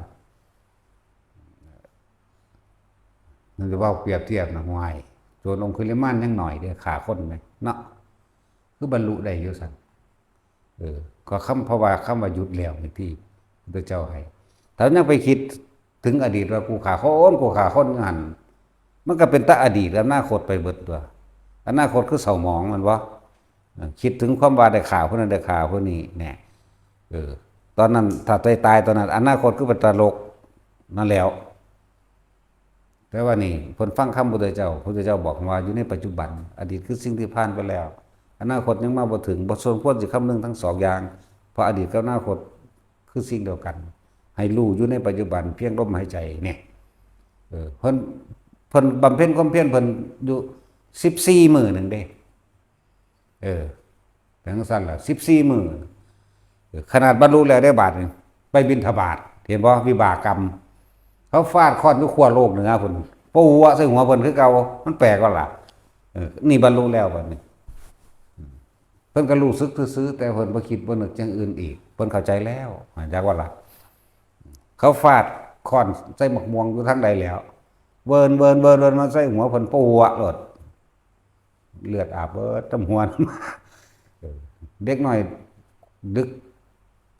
มันจะว่าเปรียบเทียบนะห่วยโจรองคุลิมานยังหน่อยเด้อขาคนไหมเนาะคือบรรลุได้อยู่สั่นก็เพราะว่าคำว่าหยุดแล้วนี่ที่พระเจ้าให้แต่ยังไปคิดถึงอดีตว่ากูขาคนงานมันก็เป็นแต่อดีตแล้วอนาคตไปเบิดตัวอนาคตคือเศร้าหมองมันวะคิดถึงความว่าได้ข่าวคนนั้นได้ข่าวคนนี้แน่ตอนนั้นถ้าตายตอนนั้นอนาคตคือเป็นตลกนั่นแล้วแต่ว่านี่เพิ่นฟังคำพระพุทธเจ้าบอกว่าอยู่ในปัจจุบันอดีตคือสิ่งที่ผ่านไปแล้วอนาคตยังมาบ่ถึงบ่สมควรสิคำนึงทั้งสองอย่างเพราะอดีตกับอนาคตคือสิ่งเดียวกันให้รู้อยู่ในปัจจุบันเพียงลมหายใจเนี่ยเพิ่นบำเพ็ญความเพียรเพิ่นอยู่14มื้อนึงเด้จังซั่นล่ะ14มื้อขนาดบรรลุแล้วได้บาทนึงไปบิณฑบาตเห็นบ่วิบากกรรมเขาฟาดค้อนอยู่ขั้วโลกเหนือพุ่นปูวะใส่หัวเพิ่นคือเก่ามันแปลกว่าล่ะนี่บรรลุแล้วบัดนี้เพิ่นก็รู้สึกซื่อๆแต่เพิ่นบ่คิดบ่นึกจังอื่นอีกเพิ่นเข้าใจแล้วจักว่าล่ะเขาฟาดค้อนใส่หมกม่วงอยู่ทางใดแล้วเวินมาใส่หัวเพิ่นปูวะโลดเลือดอาบเบิดตำหัวเด็กน้อยดึก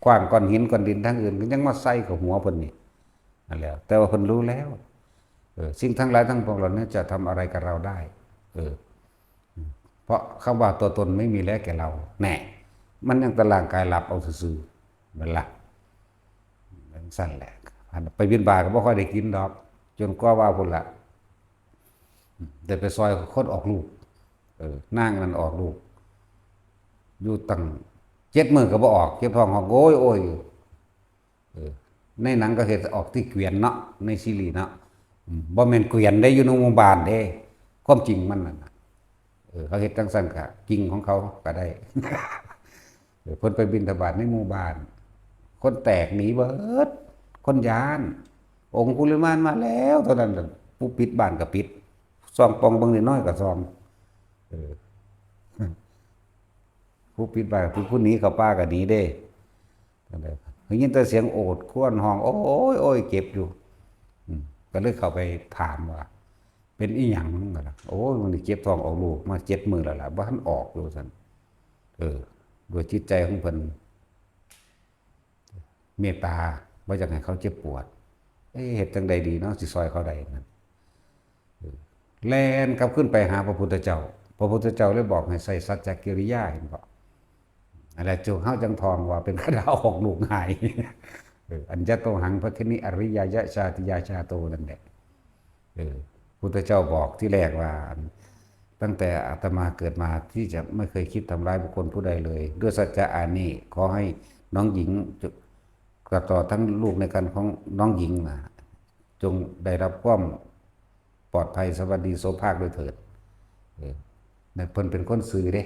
กว้างก้อนหินก้อนดินทางอื่นก็ยังมาใส่กับหัวเพิ่นนี่นั่นแหละแต่ว่าเพิ่นรู้แล้วสิ่งทั้งหลายทั้งปวงเหล่านี้จะทำอะไรกับเราได้เพราะคำว่าตัวตนไม่มีแล้วแก่เราแน่ มันยังแตร่างกายหลับเอาซื่อๆนั่นล่ะมันสั่นแหละไปบิณฑบาตก็บ่ค่อยได้กินดอกจนกว่าว่าพุ่นล่ะได้ไปซอยคนออกลูกนางนั้นออกลูกอยู่ตั้ง7 มื้อก็บ่ออกเจ็บท้องโอ้ยโอ้ยในหนังก็เฮ็ดออกที่เกวียนเนาะในซีรีส์เนาะบ่แม่นเกวียนได้อยู่ในหมู่บ้านเด้ความจริงมันนั่นน่ะเขาเฮ็ดจังซั่นก็จริงของเขาก็ได้เพิ่นไปบิณฑบาตในหมู่บ้านคนแตกหนีเบิดคนย้านองค์กุลิมานมาแล้วเท่านั้นผู้ปิดบ้านก็ปิดซองปองเบิ่งน้อยๆก็ซองผู้ปิดบ้านผู้หนีเข้าป่าก็หนีเด้นั่นแหละยินแต่เสียงโอดครวญห้องโอ้ยโอ้ยเจ็บอยู่ก็เลยเข้าไปถามว่าเป็นอีหยังนั่นล่ะโอ้ยมันเจ็บท้องออกลูกมา7 มื้อแล้วล่ะบ่ทันออกอยู่ซั่นด้วยจิตใจของเพิ่นเมตตาบ่อยากให้เขาเจ็บปวดเฮ็ดจังใดดีเนาะสิซอยเขาได้นั่นแล่นกลับขึ้นไปหาพระพุทธเจ้าพระพุทธเจ้าเลยบอกให้ใส่สัจจกิริยาเห็นบ่อะไรจุเฮาจังทองว่าเป็นคาถาออกลูกง่ายอัญญโตหังภคินิอริยายะชาติยาชาโตนั่นแหละพุทธเจ้าบอกที่แรกว่าตั้งแต่อาตมาเกิดมาที่จะไม่เคยคิดทำร้ายบุคคลผู้ใดเลยด้วยสัจจะอานี้ขอให้น้องหญิงกระต่อทั้งลูกในกันของน้องหญิงนะจงได้รับความปลอดภัยสวัสดีโสภาคด้วยเถิดเนี่ยเพิ่นเป็นคนซื่อเด้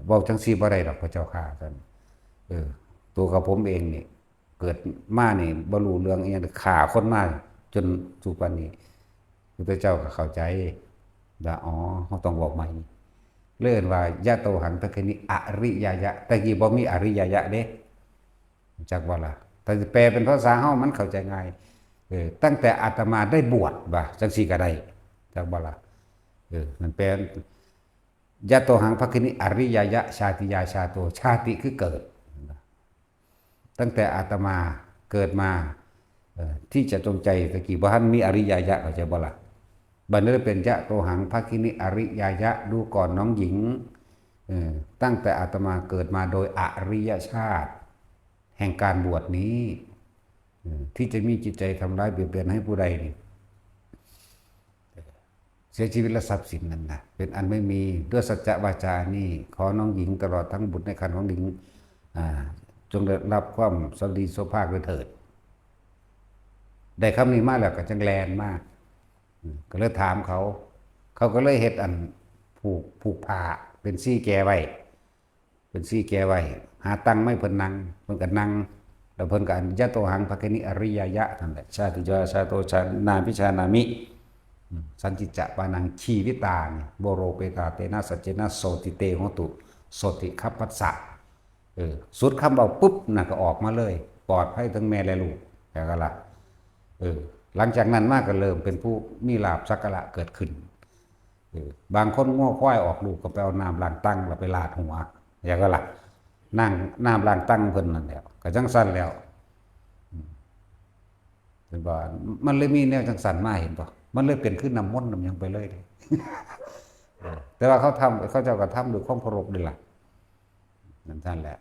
เว้าจังซี่บ่ได้ดอกพระเจ้าข้าท่านตัวกับผมเองนี่เกิดมานี่บ่รู้เรื่องอีหยังฆ่าคนมาจนทุกวันนี้พระเจ้าก็เข้าใจว่าอ๋อเฮาต้องบอกใหม่เลื่อนว่ายะโตหังภคินิอริยายะแต่กี้บ่มีอริยายะเด้จักว่าล่ะแต่แปลเป็นภาษาเฮามันเข้าใจง่ายตั้งแต่อาตมาได้บวชว่าจังซี่ก็ได้จักว่าล่ะมันแปลยะโตหังภคินิอริยายะชาติยาชาโตชาติคือเกิดตั้งแต่อาตมาเกิดมาที่จะจงใจตะกี้บ่ทันมีอริยายะเข้าใจบ่ล่ะบัดนี้เป็นยะโตหังภคินิอริยายะดูก่อนน้องหญิงตั้งแต่อาตมาเกิดมาโดยอริยชาติแห่งการบวชนี้ที่จะมีจิตใจทำร้ายเบียดเบียนให้ผู้ใดนี่เสียชีวิตและทรัพย์สินนั่นนะเป็นอันไม่มีด้วยสัจจะวาจานี้ขอน้องหญิงตลอดทั้งบุตรในครรภ์ของหญิงจงได้รับความสวัสดีโสภาคด้วยเถิดได้คำนี้มาแล้วก็จังแลนมากก็เลยถามเขาก็เลยเฮ็ดอันผูกผ้าเป็นซี่แกไว้เป็นซี่แกไว้หาตังไม่เพิ่นนั่งเพิ่นก็นั่งแล้วเพิ่นก็อัญญโตหังภคินิอริยายะนั่นแหละชาติยาชาโตชานาพิชานามิสันจิจะปานังชีวิตานี่โบโรเปตาเตนะสัจเจนะโสติเตโหตุโสติคัพพัสสะสุดคำเอาปุ๊บน่ะก็ออกมาเลยปลอดภัยทั้งแม่และลูกแล้วก็ละหลังจากนั้นมากก็เริ่มเป็นผู้มีลาภสักการะเกิดขึ้นบางคนง้อควายออกลูกก็ไปเอาน้ำล้างตั้งแล้วไปลาดหัวอย่างก็ละนั่งน้ำล้างตั้งเพิ่นนั่นแหละก็จังสั้นแล้วเป็นว่ามันเลยมีแนวจังสั้นมาเห็นป่ะมันเลยเป็นขึ้นน้ำมนต์น้ำยังไปเลยแต่ว่าเขาเจ้าก็ทำด้วยความเคารพนี่ล่ะนั่นแหละ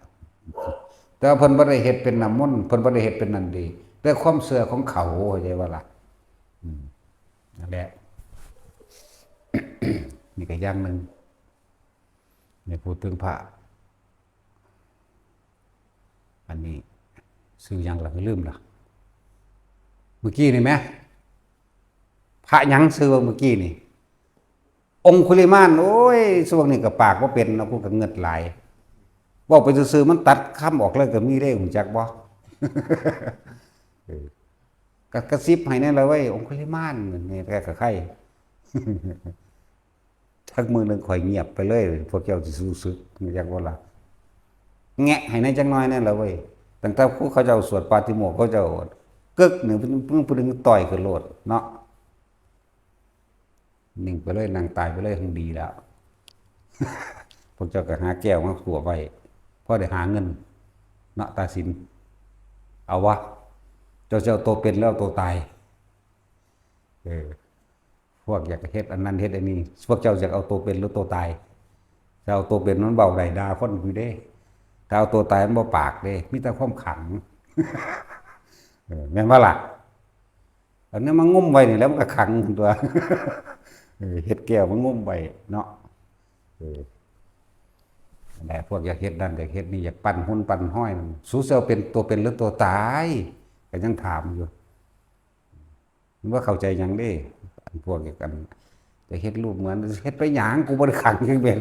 แต่เพิ่นบ่ได้เฮ็ดเป็นน้ำมนต์เพิ่นบ่ได้เฮ็ดเป็นนั่นดีแต่ความเชื่อของเขาเข้าใจว่าล่ะนั่นแหละนี่ก็อย่างนึงในพูดถึงพระอันนี้ชื่อหยังล่ะลืมล่ะเมื่อกี้นี่แม่พระหยังชื่อว่าเมื่อกี้นี่องคุลิมานโอ้ยช่วงนี้ก็ปากบ่เป็นเนาะกูก็เงิดหลายเว้าไปซื่อๆมันตัดคำออกเลยก็มีได้ฮู้จักบ่กระซิบให้แน่เลยว่าองคุลิมานนี่แท้ก็ใครทักมือนึงข่อยเงียบไปเลยพวกเจ้าสิรู้สึกจักบ่ล่ะแงะให้ในจังน้อยนั่นล่ะเว้ยตั้งแต่ผู้เขาเจ้าสวดปาติโมกข์เขาเจ้ากึกนี่เพิ่งผู้นึงต่อยขึ้นโลดเนาะนิ่งไปเลยนั่งตายไปเลยคงดีแล้วพวกเจ้าก็หาแก้วมาขัวไว้พอได้หาเงินเนาะตาสินเอาวะเจ้าโตเป็นแล้วโตตายพวกอยากเฮ็ดอันนั้นเฮ็ดอันนี้พวกเจ้าอยากเอาโตเป็นหรือโตตาย ถ้าเอาตัวเป็นมันเบาได้ด่าคนอยู่เด้ถ้าเอาตัวตายมันบ่ปากเด้มีแต่ความขังแม่นว่าล่ะอันนี้มันงุ้มไว้นี่แล้วมันก็ขังตัวเฮ็ดแก้วมันงุ้มไว้เนาะแต่พวกอยากเฮ็ดนั่นอยากเฮ็ดนี่อยากปั้นหุ่นปั้นห้อยสู้เซลเป็นตัวเป็นหรือตัวตายก็ยังถามอยู่มันว่าเข้าใจยังเด้อันพวกอยากกันจะเฮ็ดรูปเหมือนเฮ็ดไปหยังกูบ่ได้ขังจังแม่น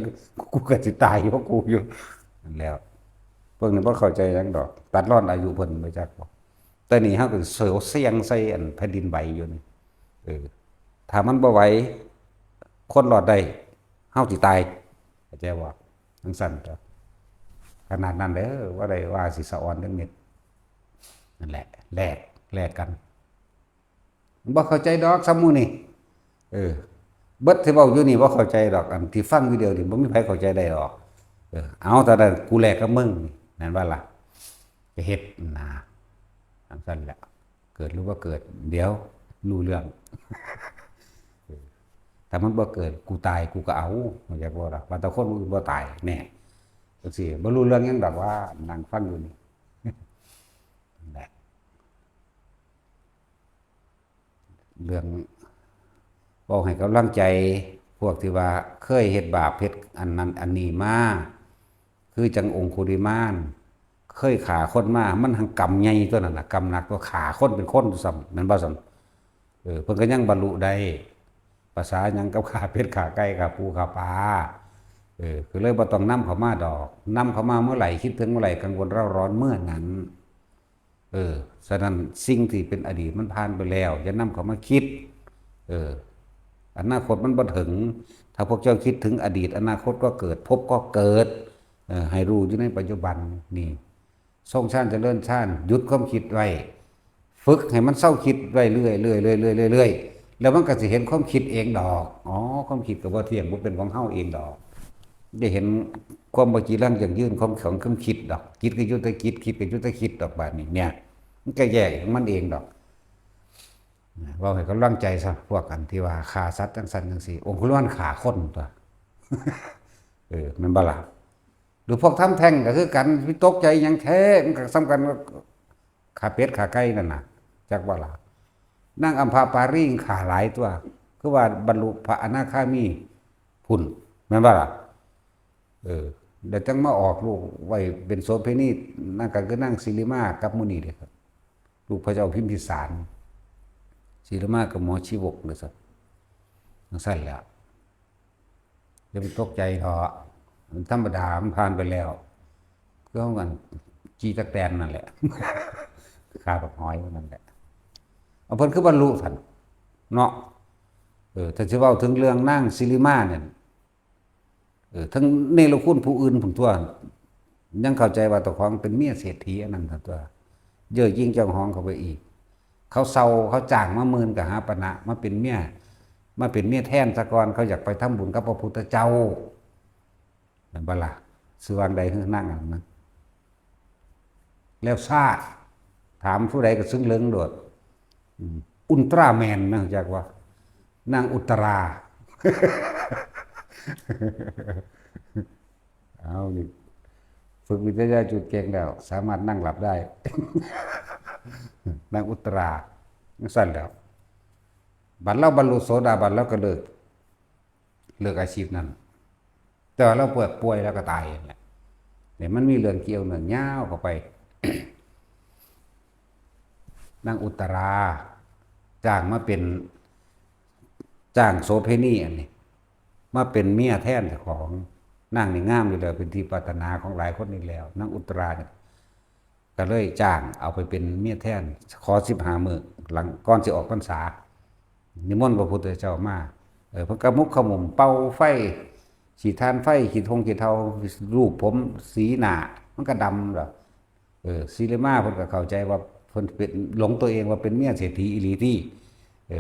กูก็สิตายเพราะกูอยู่นั่นแล้วพวกนี้บ่เข้าใจหยังดอกตัดรอนอายุเพิ่นไปจักบ่แต่นี่เฮาก็เสียงใส่อันแผ่นดินไหวอยู่นี่ถ้ามันบ่ไหวคนรอดได้เฮาสิตายเข้าใจบ่จังซั่นจ้ะขนาดนั้นเด้อว่าได้ว่าสิสะออนจังเม็ดนั่นแหละแลกกันบ่เข้าใจดอกซ้ำหมู่นี่เบิดที่เว้าอยู่นี่บ่เข้าใจดอกอันที่ฟังวิดีโอนี่บ่มีไผเข้าใจได้ดอกเอาแต่นั้นกูแลกกับมึงนั่นว่าล่ะจะเฮ็ดนะจังซั่นแหละเกิดหรือว่าเกิดเดี๋ยวรู้เรื่องถ้ามันบ่เกิดกูตายกูก็เอาเข้าใจบ่ล่ะว่าแต่คนอื่นบ่ตายแน่จังซี่บ่รู้เรื่องหยังดอกว่านั่งฟังอยู่นี่นั่นแหละเรื่องบอกให้กำลังใจพวกที่ว่าเคยเฮ็ดบาปเฮ็ดอันนั้นอันนี้มาคือจังองคุลิมานเคยฆ่าคนมามันหังกรรมใหญ่ตัวนั้นน่ะกรรมหนักกว่าฆ่าคนเป็นคนซ้ำนั่นบ่ซ้ำเพิ่นก็ยังบรรลุได้ภาษาหยังกับฆ่าเป็ดฆ่าไก่ฆ่าปูฆ่าปลาคือเลยบ่ต้องนำเข้ามาดอกนำเข้ามาเมื่อไหร่คิดถึงเมื่อไหร่กังวลเร่าร้อนเมื่อนั้นฉะนั้นสิ่งที่เป็นอดีตมันผ่านไปแล้วอย่านำเข้ามาคิดอนาคตมันบ่ถึงถ้าพวกเจ้าคิดถึงอดีตอนาคตก็เกิดพบก็เกิดให้รู้อยู่ในปัจจุบันนี่ทรงชาติเจริญชาติหยุดความคิดไว้ฝึกให้มันเศร้าคิดไว้เรื่อยแล้วมันก็สิเห็นความคิดเองดอกความคิดก็บ่เที่ยงบ่เป็นของเฮาเองดอกได้เห็นความบ่จีรังอย่างยืนของความคิดดอกคิดก็อยู่แต่คิดก็อยู่แต่คิดดอกบาดนี้เนี่ยมันก็แยกของมันเองดอกว่าให้กำลังใจซะพวกกันที่ว่าฆ่าสัตว์จังซั่นจังซี่องค์คุลิมานฆ่าคนตัวมันบ่ล่ะหรือพวกทำแท้งก็คือกันวิตกใจหยังแท้มันก็สำคัญว่าฆ่าเป็ดฆ่าไก่นั่นน่ะจักว่าล่ะนางอัมพาปารีฆ่าหลายตัวคือว่าบรรลุพระอนาคามีพุ่นแม่นบ่ล่ะเดี๋ยวจังมาออกลูกไว้เป็นโสเภณีนั่นก็คือนางสิริมากับมุนีเด้ครับลูกพระเจ้าพิมพิสารศิริมากับหมอชีวกเลยสักนั่นสั่นแล้วอย่าไปตกใจเถอะมันธรรมดามันผ่านไปแล้วก็มันจีตะแตนนั่นแหละข้ากับหอยนั่นแหละเอาเพิ่นคือบรรลุท่านเนาะถ้าจะเว้าถึงเรื่องนางศิริมาเนี่ยทั้งเนรคุณผู้อื่นผมตัวยังเข้าใจว่าตัวของเป็นเมียเศรษฐีอันนั้นตัวเย่อยิ่งเจ้าของเขาไปอีกเขาเซาเขาจ้างมาหมื่นกับหาปณะมาเป็นเมียแทนซะก่อนเขาอยากไปทำบุญกับพระพุทธเจ้านั่นบ่ล่ะสิวางใดคือนั่งอันนั้นแล้วซาดถามผู้ใดก็ซึ้งเลิงโดดอุลตร้าแมนนะจักว่านางอุตราเอาดิฝึกวิทยาจุดเก่งแล้วสามารถนั่งหลับได้นางอุตราสั้นแล้วบัดเราบรรลุโสดาบันแล้วก็เลิกอาชีพนั้นแต่ว่าเราป่วยแล้วก็ตายแหละเนี่ยมันมีเรื่องเกี่ยวเนื่องยาวเข้าไปนางอุตราจ้างโสเภณีอันนี้มาเป็นเมียแทนเจ้าของนางนี่งามอยู่แล้วเป็นที่ปรารถนาของหลายคนนี่แล้วนางอุตราเนี่ยก็เลยจ้างเอาไปเป็นเมียแทนขอ15 มื้อหลังก่อนสิออกพรรษานิมนต์พระพุทธเจ้ามาเพิ่นก็มุกขมุมเป่าไฟฉีดทานไฟขีดธงขีดเทารูปผมสีหน้ามันก็ดำดอกศิริมาเพิ่นก็เข้าใจว่าเพิ่นเป็นหลงตัวเองว่าเป็นเมียเศรษฐีอีหลีที่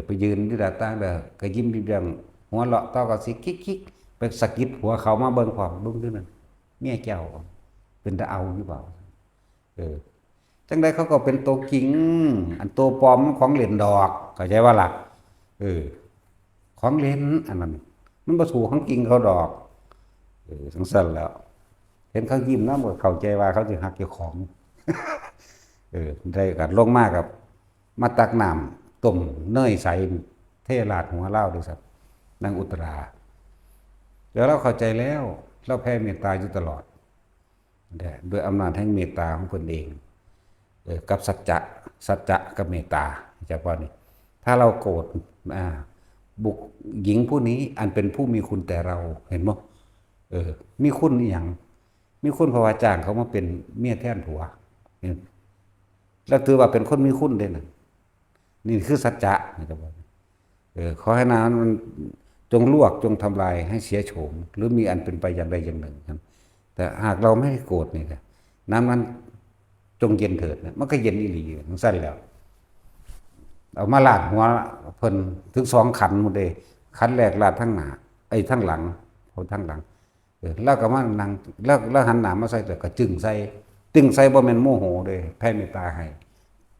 ไปยืนอยู่ด้านต่างเด้อก็ยิ้มเรื่องหัวเราะต่อก็สิคิกไปสะกิดหัวเขามาเบิ่งความดุ้งด้วยนั่นเมียแก้วเป็นตาเอาหรือเปล่าจังไดเขาก็เป็นตัวจริงอันตัวปลอมของเหรียญดอกเข้าใจว่าล่ะของเล่นอันนั้นมันบ่สู่ของจริงเขาดอก จังซั่นแล้ว เห็นเขายิ้มนำก็เข้าใจว่าเขาสิฮักเจ้าของได้ก็ลงมากับมาตักน้ำต้มเนยใสเทราดหัวเลาด้วยซ้ำนางอุตราแล้วเราเข้าใจแล้วเราแผ่เมตตาอยู่ตลอดด้วยอำนาจแห่งเมตตาของเพิ่นเองกับสัจจะกับเมตตาเฉพาะนี่ถ้าเราโกรธบุคหญิงผู้นี้อันเป็นผู้มีคุณแต่เราเห็นบ่มีคุณอีหยังมีคุณเพราะว่าจ้างเขามาเป็นเมียแทนผัวแล้วถือว่าเป็นคนมีคุณเด้น่ะนี่คือสัจจะนะครับขอให้น้ำมันจงลวกจงทำลายให้เสียโฉมหรือมีอันเป็นไปอย่างใดอย่างหนึ่งครับแต่หากเราไม่โกรธนี่นะน้ำมันจงเย็นเถิดนะมันก็เย็นอีหลีมันสั้นแล้วเอามาลาดหัวเพิ่นถึง2 ขันหมดเลยขันแรกลาดทั้งหน้าทั้งหลังเขาทั้งหลังแล้วก็มานั่งแล้วหันหน้ามาใส่แต่ก็จึงใส่บ่แม่นโมโหเด้แผ่เมตตาให้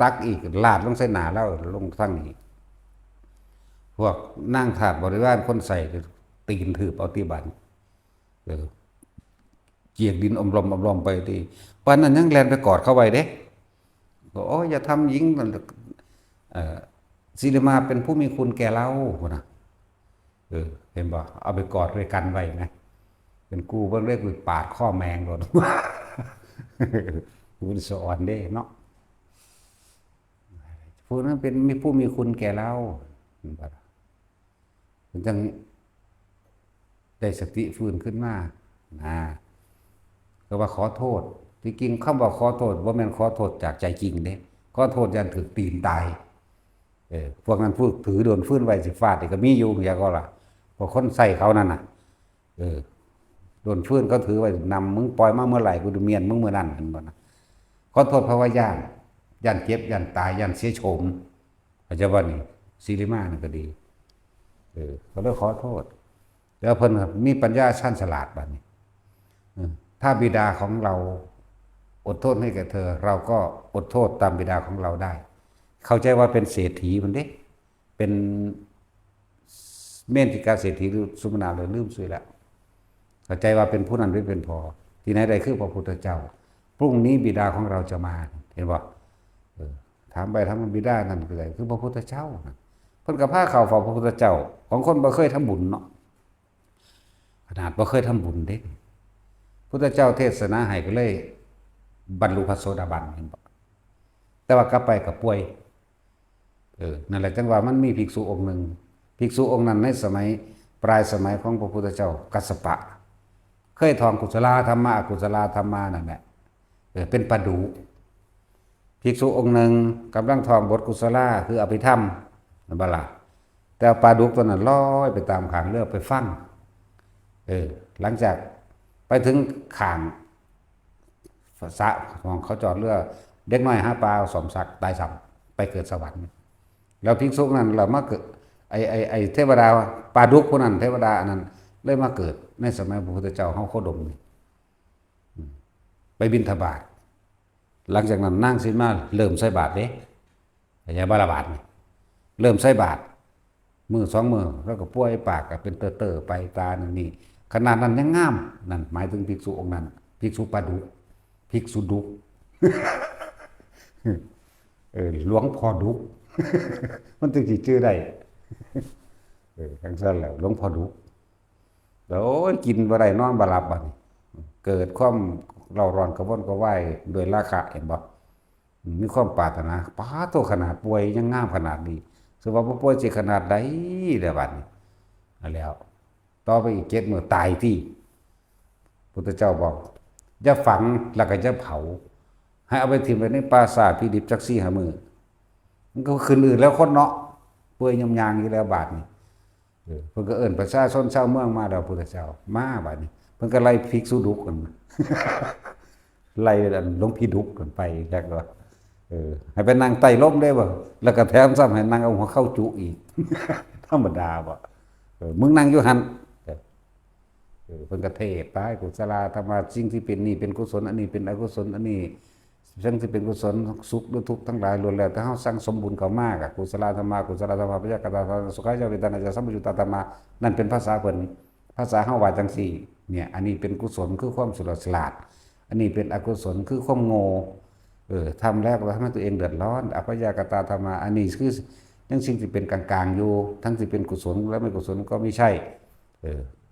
ตักอีกลาดลงใส่หน้าแล้วลงทั้งนี้พวกนั่งถาดบริวารคนใส่ตีนถืบเอาตีบันเกียกดินอมลมไปดีปานนั้นยังแลนไปกอดเข้าไว้เด้ก็อย่าทำหญิงศิริมาเป็นผู้มีคุณแก่เราพุ่นน่ะเห็นบ่เอาไปกอดด้วยกันไว้ไงเป็นกูเบิ่งเรียกว่าปาดข้อแมงโดนผู้สอนเด้เนาะผู้นั้นเป็นผู้มีคุณแก่เรามันจังได้สติฟื้นขึ้นมาก็ว่าขอโทษที่จริงคำว่าขอโทษบ่แม่นขอโทษจากใจจริงเด้ขอโทษยันถึกตีนตายพวกนั้นพูดถือโดนฟื้นไว้สิฟาดก็มีอยู่อย่างก็ล่ะพวกคนใส่เขานั่นน่ะโดนฟื้นก็ถือไว้นำมึงปล่อยมาเมื่อไหร่กูดูเมียนมึงเมื่อนั้นเห็นบ่นะขอโทษเพราะว่าย่านเจ็บย่านตายย่านเสียโฉมอาจจะว่านี่ศิริมานี่ก็ดีเขาเลยขอโทษแล้วเพิ่นมีปัญญาชั้นฉลาดบัดนี้ถ้าบิดาของเราอดโทษให้แก่เธอเราก็อดโทษตามบิดาของเราได้เข้าใจว่าเป็นเศรษฐีมันเด้เป็นเมนติกาเศรษฐีหรือสุมนาเลยลืมสุยแล้วเข้าใจว่าเป็นผู้นั้นหรือเป็นพอที่ไหนใดคือพระพุทธเจ้าพรุ่งนี้บิดาของเราจะมาเห็นบ่ถามไปถามบิดานั่นคืออะไรคือพระพุทธเจ้าเพิ่นก็พาเข้าเฝ้าพระพุทธเจ้าของคนบ่เคยทำบุญเนาะขนาดบ่เคยทำบุญเด้พุทธเจ้าเทศนาให้ก็เลยบรรลุพระโสดาบันเห็นบ่แต่ว่ากลับไปก็ป่วยนั่นแหละจังว่ามันมีภิกษุองค์หนึ่งภิกษุองค์นั้นในสมัยปลายสมัยของพระพุทธเจ้ากัสสปะเคยท่องกุศลธรรมะอกุศลธรรมะนั่นแหละเป็นปดุภิกษุองค์หนึ่งกำลังท่องบทกุศลคืออภิธรรมนั่นบ่ล่ะแต่ปลาดุกตัวนั้นลอยไปตามขางเรือไปฟังหลังจากไปถึงขางสระของเขาจอดเรือเด็กน้อยหาปลาสมศักดิ์ตายสับไปเกิดสวรรค์แล้วภิกษุนั้นเรามาเกิดไอเทวดาปลาดุกคนนั้นเทวดาอันนั้นเลยมาเกิดในสมัยพระพุทธเจ้าเฮาโคดมไปบิณฑบาตหลังจากนั้นนางสิมาเริ่มใส่บาตรเด้อย่าบาลบาตรเริ่มใส่บาตรมือ2 มือแล้วก็ป่วยปากก็เป็นเตอไปตานี่ขนาดนั้นยังงามนั่นหมายถึงภิกษุองค์นั้นภิกษุปาดุภิกษุดุหลวงพ่อดุมันถึงสิชื่อได้จังซั่นแหล้วหลวงพ่อดุแล้วกินบ่ได้นอนบ่หลับบัดนี้เกิดความเร่าร้อนกระวนกระวายโดยราคะเห็นบ่มีความปรารถนาปาโตขนาดป่วยยังงามขนาดนี้สิว่าบ่ป่วยสิขนาดใดเด้อบัดนี้แล้วต่อไปอีก7 มื้อตายที่พุทธเจ้าบอกอย่าฝังแล้วก็อย่าเผาให้เอาไปทิ้งไว้ในปราสาทพิดิบจัก4-5 มื้อมันก็คืนอื่นแล้วคนเนาะป่วยยำยางอยู่แล้วบาดนี้เพิ่นก็เอิ้นประชาชนชาวเมืองมาแล้วพุทธเจ้ามาบาดนี้เพิ่นก็ไล่ภิกษุดุกันไล่หลวงพี่ดุกันไปแล้วก็ให้ไปนั่งใต้ร่มได้บ่แล้วก็แถมซ้ำให้นั่งเอาหัวเข้าจุอีกธรรมดาบ่มึงนั่งอยู่หั่นเพิ่นก็เทศน์ไปกุศลธรรมะสิ่งที่เป็นนี่เป็นกุศลอันนี้เป็นอกุศลอันนี้สิ่งที่เป็นกุศลสุขหรือทุกข์ทั้งหลายล้วนแล้วแต่เฮาสั่งสมบุญเข้ามากกุศลธรรมะปะยะกตาสุขายะเวทนาจะสัมปยุตตธรรมะนั่นเป็นภาษาเพิ่นภาษาเฮาว่าจังซี่ เนี่ยอันนี้เป็นกุศลคือความฉลาดอันนี้เป็นอกุศลคือความโง่ทำแล้วทำให้ตัวเองเดือดร้อนอภยากตาธรรมาอันนี้คือยังสิ่งที่เป็นกลางๆอยู่ทั้งที่เป็นกุศลและไม่กุศลก็ไม่ใช่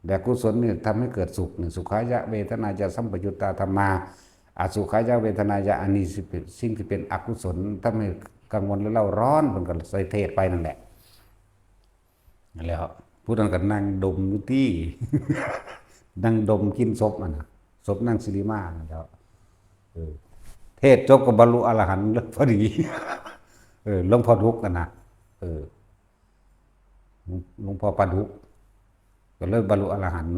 แต่กุศลนี่ทำให้เกิดสุขสุขายะเวทนายะสัมปยุตตาธรรมาอสุขายะเวทนายะอันนี้สิ่งที่เป็นอกุศลทำให้กังวลและเล่าร้อนมันก็ใส่เทศไปนั่นแหละแล้วผู้นั้นก็นั่งดมอยู่ที่ นั่งดมกินศพมันศพนั่งสิริมาแล้วเทศจบกับบรรลุอรหันต์พอดีหลวงพ่อทุกกันนะหลวงพ่อปาดุกก็เลยบรรลุอรหันต์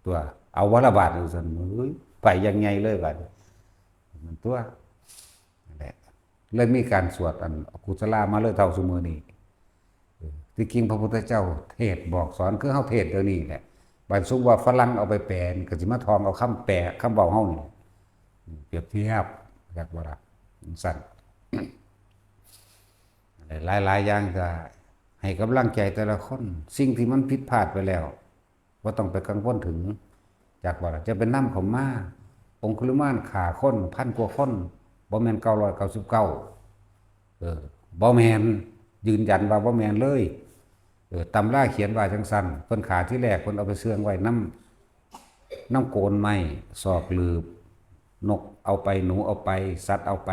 ตัวเอาวรบาทอยู่สันไปยังไงเลยบาดมันตัวนั่นแหละเลยมีการสวดอันกุศลามาเลยเท่าสมือนี้ที่จริงพระพุทธเจ้าเทศบอกสอนคือเฮาเทศเดี๋ยวนี้แหละบางสุว่าฝรั่งเอาไปแปลก็สิมาทองเอาคำแปลคำเว้าเฮานี่เปรียบเทียบอยากบ่ล่ะสั่นหลายๆอย่างจะให้กำลังใจแต่ละคนสิ่งที่มันผิดพลาดไปแล้วบ่ต้องไปกังวลถึงจากบ่ล่ะจะเป็นน้ำเขามาองคุลิมานฆ่าคน1,000 กว่าคนบ่แม่น999บ่แม่นยืนยันว่าบ่แม่นเลยตำราเขียนว่าจังซั่นเพิ่นขาที่แรกเพิ่นเอาไปเสื่องไว้น้ำโกนไม้ซอกลืบนกเอาไปหนูเอาไปสัตว์เอาไป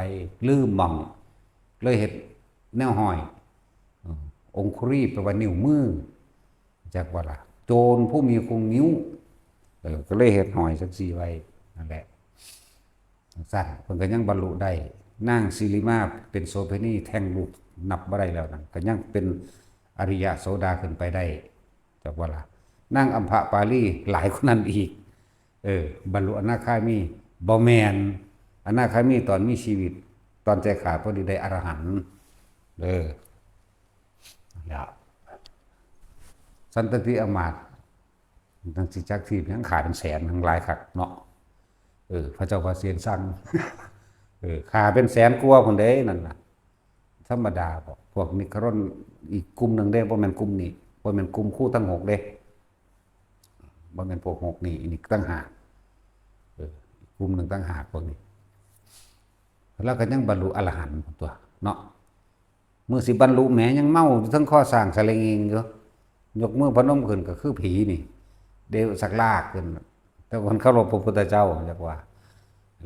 ลืมหม่องเลยเฮ็ดแนวห้อยองคุรีแปลว่านิ้วมือจักว่าล่ะโจรผู้มีคงนิ้วก็เลยเฮ็ดห้อยจังซี่ไว้นั่นแหละสั่นเพิ่นก็ยังบรรลุได้นางสิริมาเป็นโสเภณีแท่งลูกนับบ่ได้แล้วนั่นก็ยังเป็นอริยโสดาขึ้นไปได้จักว่าล่ะนางอัมภปาลีหลายคนนั้นอีกบรรลุอนาคามีบ่แม่นอนาคามีตอนมีชีวิตตอนใจขาดพอดีได้อรหันต์แล้วสันตติอมาตย์ทั้งสิจักที่ยังขาดเป็นแสนทั้งหลายคักเนาะพระเจ้าก็เสียงสั่งขาเป็นแสนกว่าพุ่นเด้นั่นน่ะธรรมดาบอกพวกนิครนอีกกลุ่มหนึ่งเด้บ่แม่นกลุ่มนี้บ่แม่นกลุ่มคู่ทั้ง6เด้บ่แม่นพวก6นี่อีกตั้งหากอีกกลุ่มหนึ่งตั้งหากพวกนี้แล้วก็ยังบรรลุอรหันต์ตัวเนาะมือสิบรรลุแหมยังเมาอยู่ทั้งข้อสร้างสะเลงเองอยู่ยกมือพนมขึ้นก็คือผีนี่เดวสักลากขึ้นแต่คนเคารพพระพุทธเจ้าจักว่า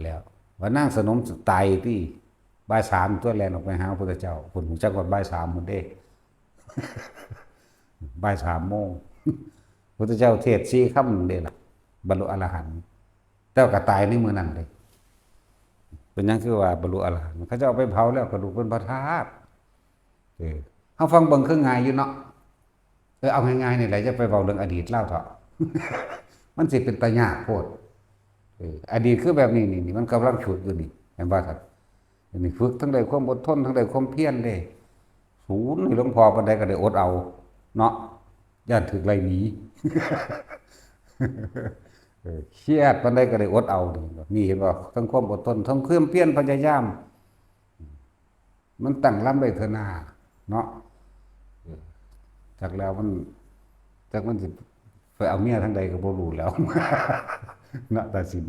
แล้วว่านั่งสนมตายที่บ่าย3ตัวแลนออกไปหาพระพุทธเจ้าคนจักว่าบ่าย3มื้อเด้บ่าย3 โมงพระพุทธเจ้าเทศน์4 ค่ำเด้ล่ะบรรลุอรหันต์แต่ก็ตายในมื้อนั้นเลยเป็นหยังคือว่าบรรลุอรหันต์เขาจะเอาไปเผาแล้วกระดูกเป็นพระธาตุเฮาฟังเบิ่งคือง่ายอยู่เนาะเอาง่ายๆนี่แหละจะไปเว้าเรื่องอดีตเล่าเถาะ มันสิเป็นตายากโพดอดีตคือแบบนี้นี่มันกำลังฉุดอยู่นี่เห็นบ่ครับนี่ฝึกทั้งได้ความอดทนทั้งได้ความเพียรเด้ศูนย์หลวงพ่อปานใดก็ได้อดเอาเนาะย่านถึกไล่หนี เครียดปานใดก็ได้อดเอานี่เห็นบ่ทั้งความอดทนทั้งความเพียรพยายามมันตั้งลำได้เถอะนาเนาะจากแล้วมันสิไปเอาเมียทั้งใดก็บ่รู้แล้ว นะตัดสิน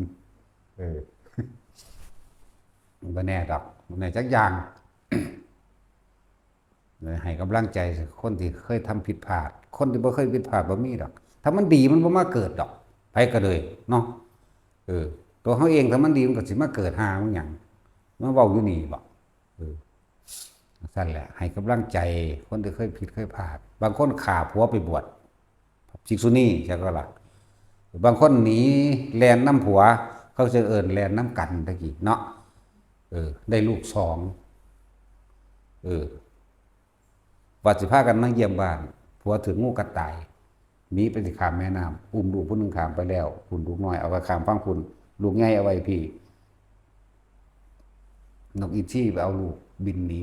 มันบ่แน่ดอกมันแน่จักอย่าง ให้กำลังใจคนที่เคยทำผิดพลาดคนที่บ่เคยผิดพลาดบ่มีดอกถ้ามันดีมันบ่มาเกิดดอกไปก็เลยเนาะตัวเขาเองถ้ามันดีมันก็สิมาเกิดหามันหยังมาเว้าอยู่นี่บ่สั่นแหละให้กำลังใจคนที่เคยผิดเคยพลาดบางคนฆ่าผัวไปบวชภิกษุณีใช่ก็ล่ะบางคนหนีแล่นน้ำผัวเขาจะเอิ้นแล่นน้ำกันตะกี้เนาะได้ลูก2ว่าสิพากันมาเยี่ยมบ้านผัวถึงงูกัดตายหนีไปสิข้ามแม่น้ำอุ้มลูกผู้นึงข้ามไปแล้วคุณลูกน้อยเอาไว้ข้ามฝั่งคุณลูกใหญ่เอาไว้พี่นกอินทรีไปเอาลูกบินหนี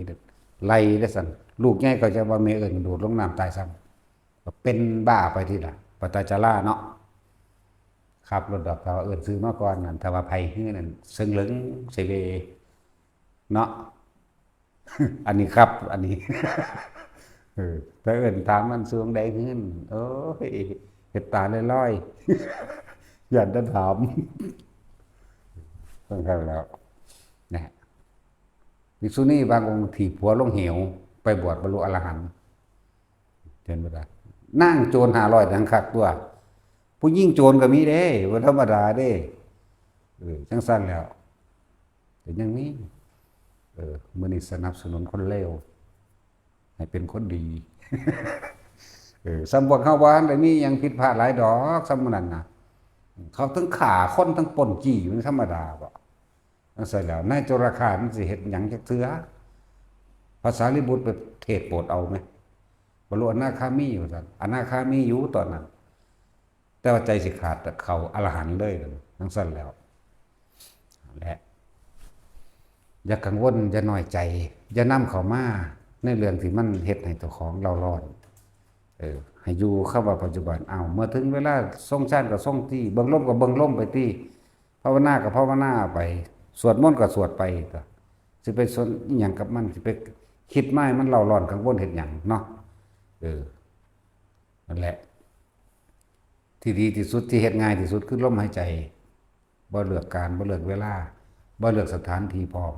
ไล่ได้สั่นลูกใหญ่ก็จะว่าแม่เอิ้นโดดลงน้ำตายซ้ำเป็นบ้าไปทีละปตจาราเนาะขับรถดอกเขาเอิ้นซื้อมาก่อนนั่นถ้าว่าไผฮื้อนั่นซึ่งเหลิงเสเวเนาะ อันนี้ครับอันนี้ แต่เอิ้นถามมันสูงใดขึ้นโอ้ยเฮ็ดตาลอยๆ อยากจะถามต้องเข้าแล้วนะภิกษุณีบางองค์ถีบผัวลงเหวไปบวชบรรลุอรหันต์เห็นบ่ได้นั่งโจร500ทั้งคักตัวผู้ยิ่งโจรก็มีเด้บ่ธรรมดาเด้จังซั่นแล้วแต่ยังมีมื้อนี้สนับสนุนคนเลวให้เป็นคนดีสำพวกเฮาบ่ทันได้มีหยังผิดพลาดหลายดอกสำนั้นน่ะเขาทั้งฆ่าคนทั้งปล้นจี้มันธรรมดาบ่จังซั่นแล้วนายโจรฆาตมันสิเฮ็ดหยังจักเทื่อภาษาลิบุตรไปเทศโปรดเอาไหมบรรลุอนาคามีว่าซั่นอนาคามีอยู่ตอนนั้นแต่ว่าใจสิขาดแต่เขาอรหันต์เลยจังซั่นแล้วและอย่ากังวลอย่าน้อยใจอย่านำเข้ามาในเรื่องที่มันเฮ็ดให้ตัวของเราร้อนให้อยู่เข้าว่าปัจจุบันเมื่อถึงเวลาทรงชาติก็ทรงที่เบิ่งลมก็เบิ่งลมไปที่ภาวนาก็ภาวนาไปสวดมนต์ก็สวดไปก็สิไปสนอิหยังกับมันสิไปคิดไม้มันเล่าร้อนกังวลเฮ็ดหยังเนาะนั่นแหละที่ดีที่สุดที่เฮ็ดง่ายที่สุดคือลมหายใจบ่เลือกการบ่เลือกเวลาบ่เลือกสถานที่พร้อม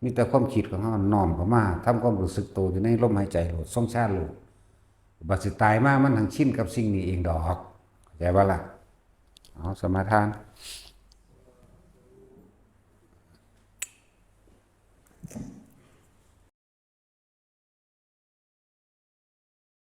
มีแต่ความคิดของเฮาน้อมเข้ามาทำความรู้สึกตัวอยู่ในลมหายใจโลดทรงชาติโลดบัดสิตายมามันทั้งชินกับสิ่งนี้เองดอกเข้าใจบ่ล่ะเอาสมาทาน